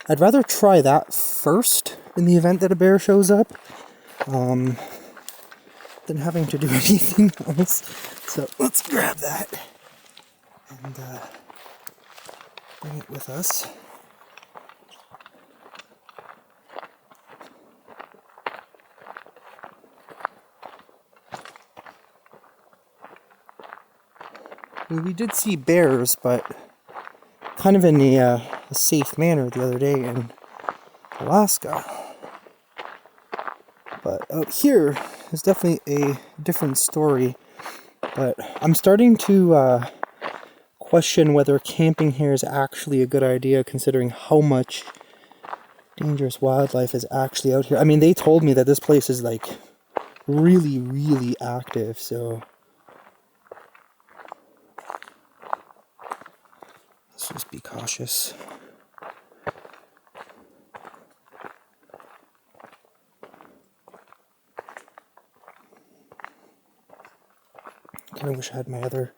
I'd rather try that first in the event that a bear shows up. than having to do anything else. So let's grab that and bring it with us. We did see bears, but kind of in a safe manner the other day in Alaska. But out here is definitely a different story. But I'm starting to question whether camping here is actually a good idea, considering how much dangerous wildlife is actually out here. I mean, they told me that this place is like really, really active, so let's just be cautious. I kind of wish I had my other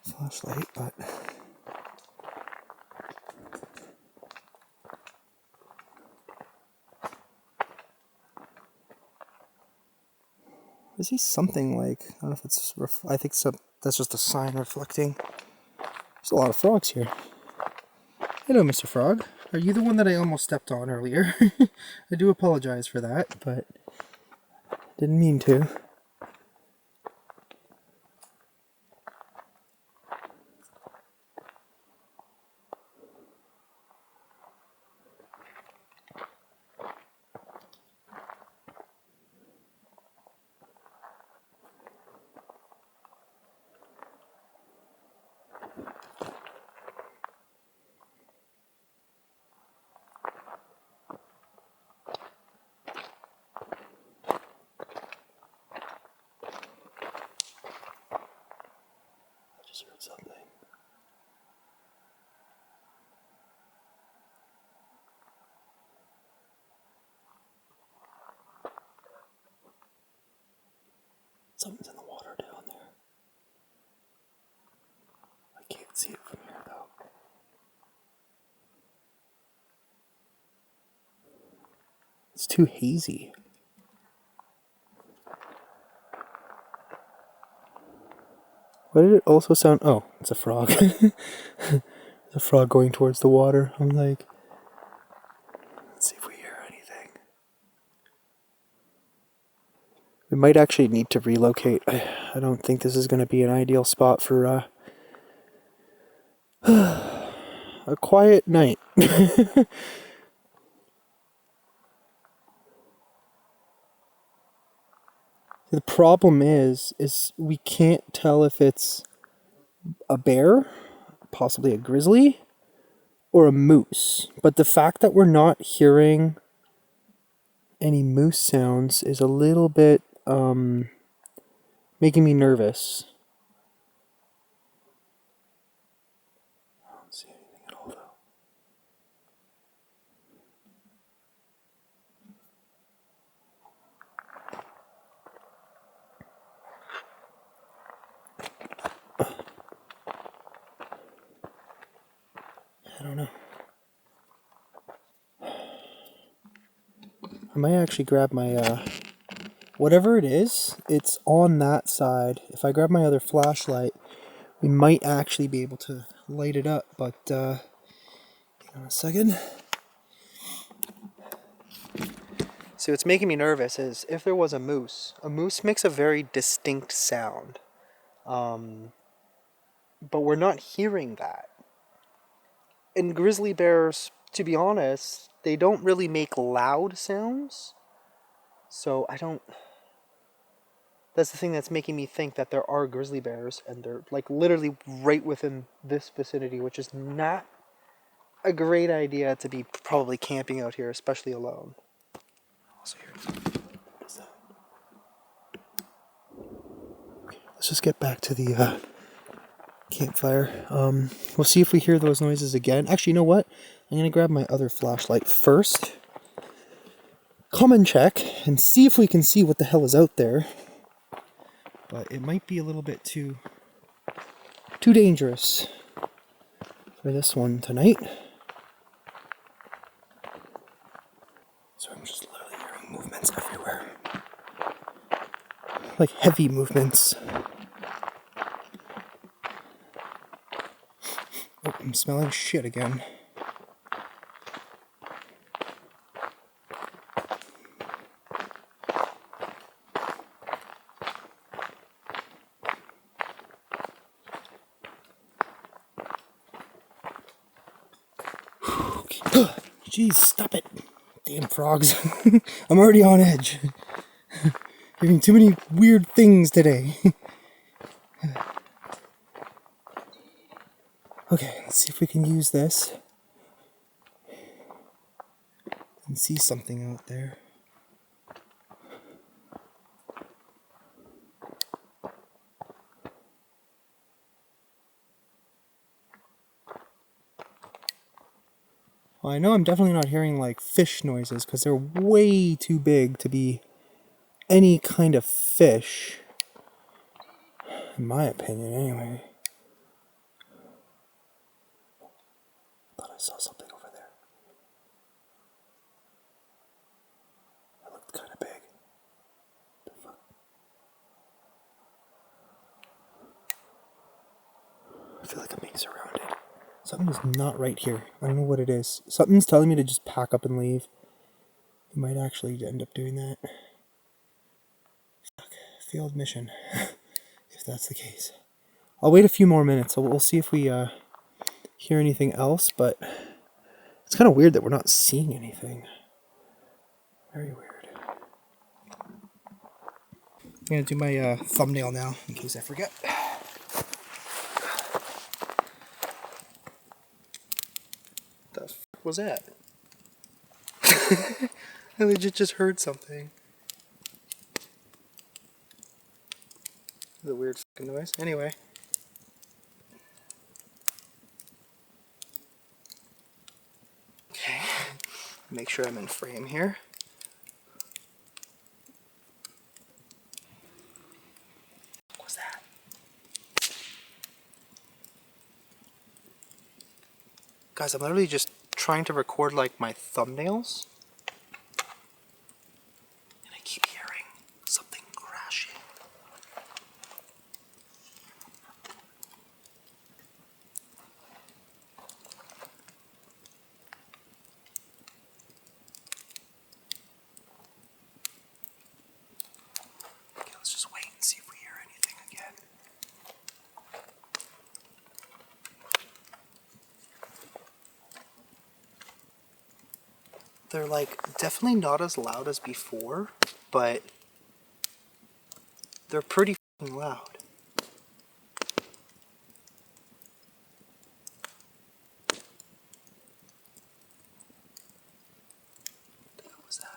flashlight, but I see something like, I don't know if it's, I think that's just a sign reflecting. There's a lot of frogs here. Hello, Mr. Frog. Are you the one that I almost stepped on earlier? I do apologize for that, but didn't mean to. I just heard something. Something's in the water down there. I can't see it from here though. It's too hazy. What did it also sound? Oh, it's a frog. It's a frog going towards the water. I'm like, let's see if we hear anything. We might actually need to relocate. I don't think this is going to be an ideal spot for a quiet night. The problem is we can't tell if it's a bear, possibly a grizzly, or a moose. But the fact that we're not hearing any moose sounds is a little bit making me nervous. I don't see anything at all though. I don't know. I might actually grab my, whatever it is, it's on that side. If I grab my other flashlight, we might actually be able to light it up, but, hang on a second. See, what's making me nervous is if there was a moose makes a very distinct sound. But we're not hearing that. And grizzly bears, to be honest, they don't really make loud sounds. So that's the thing that's making me think that there are grizzly bears, and they're like literally right within this vicinity, which is not a great idea to be probably camping out here, especially alone. Also here. What is that? Okay, let's just get back to the campfire. We'll see if we hear those noises again. Actually, you know what? I'm gonna grab my other flashlight first. Come and check and see if we can see what the hell is out there. But it might be a little bit too dangerous for this one tonight. So I'm just literally hearing movements everywhere. like heavy movements. Oh, I'm smelling shit again. Okay. Jeez, stop it. Damn frogs. I'm already on edge. Hearing too many weird things today. Okay, let's see if we can use this and see something out there. Well, I know I'm definitely not hearing like fish noises because they're way too big to be any kind of fish. In my opinion, anyway. Thought I saw something over there. It looked kind of big. The fuck? I feel like I'm being surrounded. Something's not right here. I don't know what it is. Something's telling me to just pack up and leave. I might actually end up doing that. Fuck. Failed mission. If that's the case. I'll wait a few more minutes. We'll see if we hear anything else, but it's kind of weird that we're not seeing anything. Very weird. I'm going to do my thumbnail now, in case I forget. The fuck was that? I legit just heard something. The weird fucking noise. Anyway. Okay. Make sure I'm in frame here. What was that? Guys, I'm literally just trying to record like my thumbnails. And I keep hearing something crashing. Okay, let's just wait and see if we hear anything again. They're like definitely not as loud as before, but they're pretty fucking loud. What the hell was that?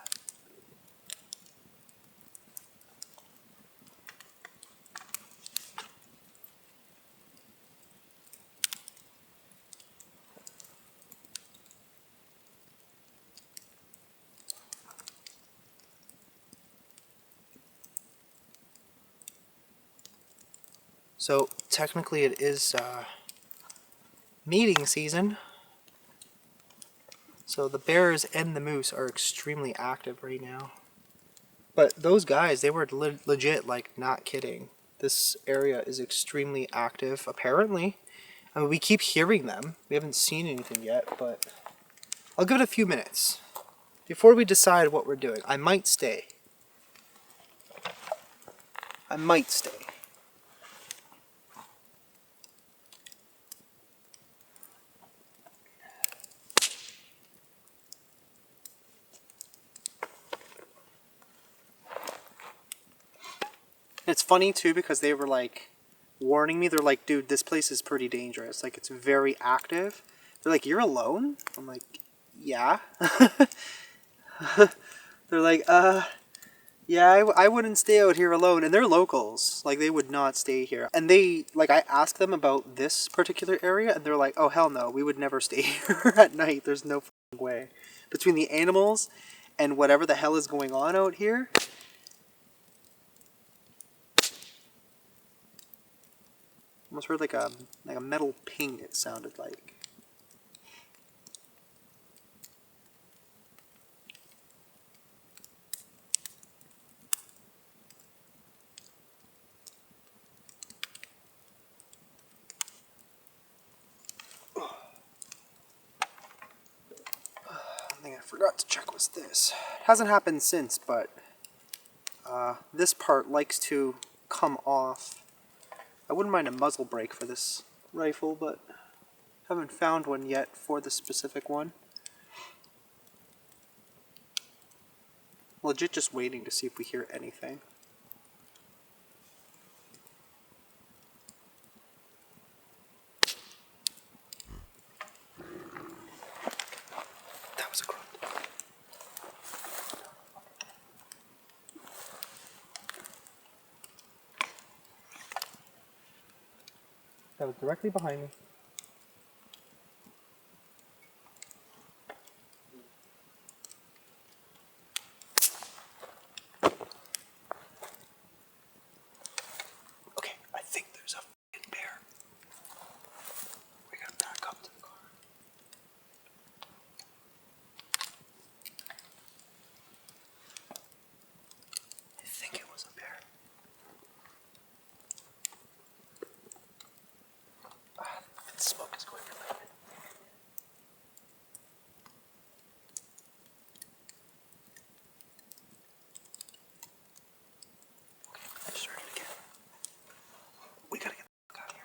So technically it is mating season. So the bears and the moose are extremely active right now. But those guys, they were legit, like, not kidding. This area is extremely active, apparently. I mean, we keep hearing them. We haven't seen anything yet, but I'll give it a few minutes before we decide what we're doing. I might stay. I might stay. It's funny too because they were like warning me. They're like, dude, this place is pretty dangerous. Like, it's very active. They're like, you're alone? I'm like, yeah. They're like, yeah, I wouldn't stay out here alone. And they're locals. Like, they would not stay here. And they, like, I asked them about this particular area, and they're like, oh, hell no, we would never stay here at night. There's no fucking way. Between the animals and whatever the hell is going on out here. Almost heard like a metal ping, it sounded like. forgot to check was this. It hasn't happened since, but this part likes to come off. I wouldn't mind a muzzle brake for this rifle, but haven't found one yet for the specific one. Legit just waiting to see if we hear anything. That was a grunt. That was directly behind me. Okay, I think there's a fucking bear. We gotta back up to the car. I think it was a bear. The smoke is going really good. Okay, I started again. We gotta get the fuck out of here.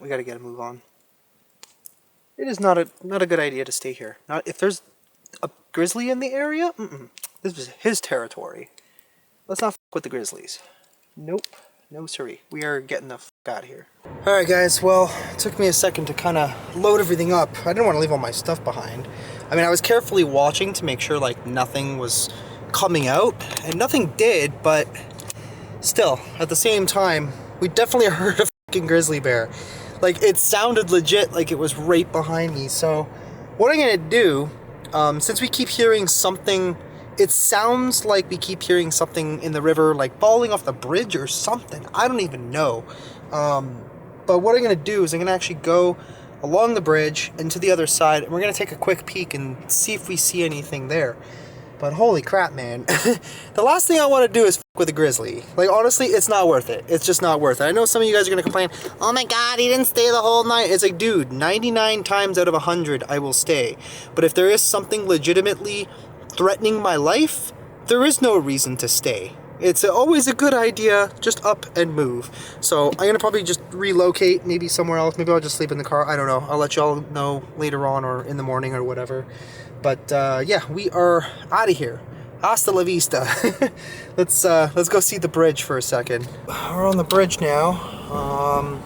We gotta get a move on. It is not a good idea to stay here. Not if there's a grizzly in the area. This is his territory. Let's not fuck with the grizzlies. Nope. No siree. We are getting the fuck out of here. Alright guys, well, it took me a second to kind of load everything up. I didn't want to leave all my stuff behind. I mean, I was carefully watching to make sure like nothing was coming out, and nothing did, but still, at the same time, we definitely heard a fucking grizzly bear. Like, it sounded legit like it was right behind me. So what I'm gonna do, since we keep hearing something, it sounds like we keep hearing something in the river, like falling off the bridge or something. I don't even know. But what I'm going to do is I'm going to actually go along the bridge and to the other side, and we're going to take a quick peek and see if we see anything there. But holy crap, man. The last thing I want to do is fuck with a grizzly. Like, honestly, it's not worth it. It's just not worth it. I know some of you guys are going to complain, oh my god, he didn't stay the whole night. It's like, dude, 99 times out of 100, I will stay. But if there is something legitimately threatening my life, there is no reason to stay. It's always a good idea, just up and move. So I'm gonna probably just relocate, maybe somewhere else. Maybe I'll just sleep in the car. I don't know. I'll let y'all know later on or in the morning or whatever. But yeah, we are out of here. Hasta la vista. Let's go see the bridge for a second. We're on the bridge now.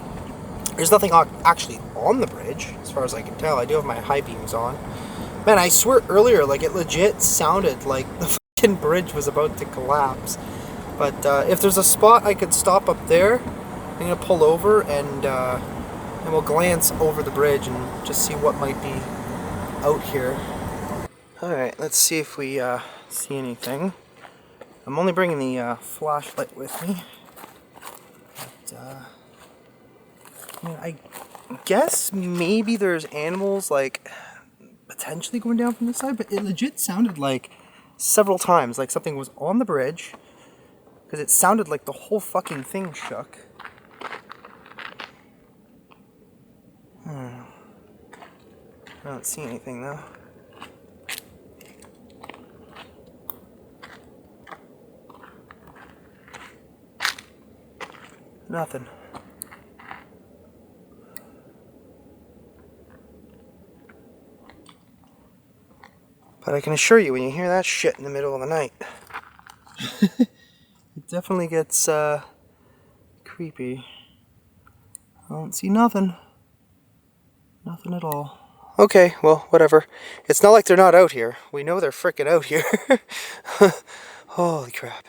There's nothing actually on the bridge, as far as I can tell. I do have my high beams on. Man, I swear earlier, like, it legit sounded like the fucking bridge was about to collapse. But if there's a spot I could stop up there, I'm gonna pull over and we'll glance over the bridge and just see what might be out here. Alright, let's see if we see anything. I'm only bringing the flashlight with me. But, I guess maybe there's animals, like, potentially going down from this side, but it legit sounded like several times like something was on the bridge, because it sounded like the whole fucking thing shook. I don't see anything though. Nothing. But I can assure you, when you hear that shit in the middle of the night, it definitely gets creepy. I don't see nothing. Nothing at all. Okay, well, whatever. It's not like they're not out here. We know they're frickin' out here. Holy crap.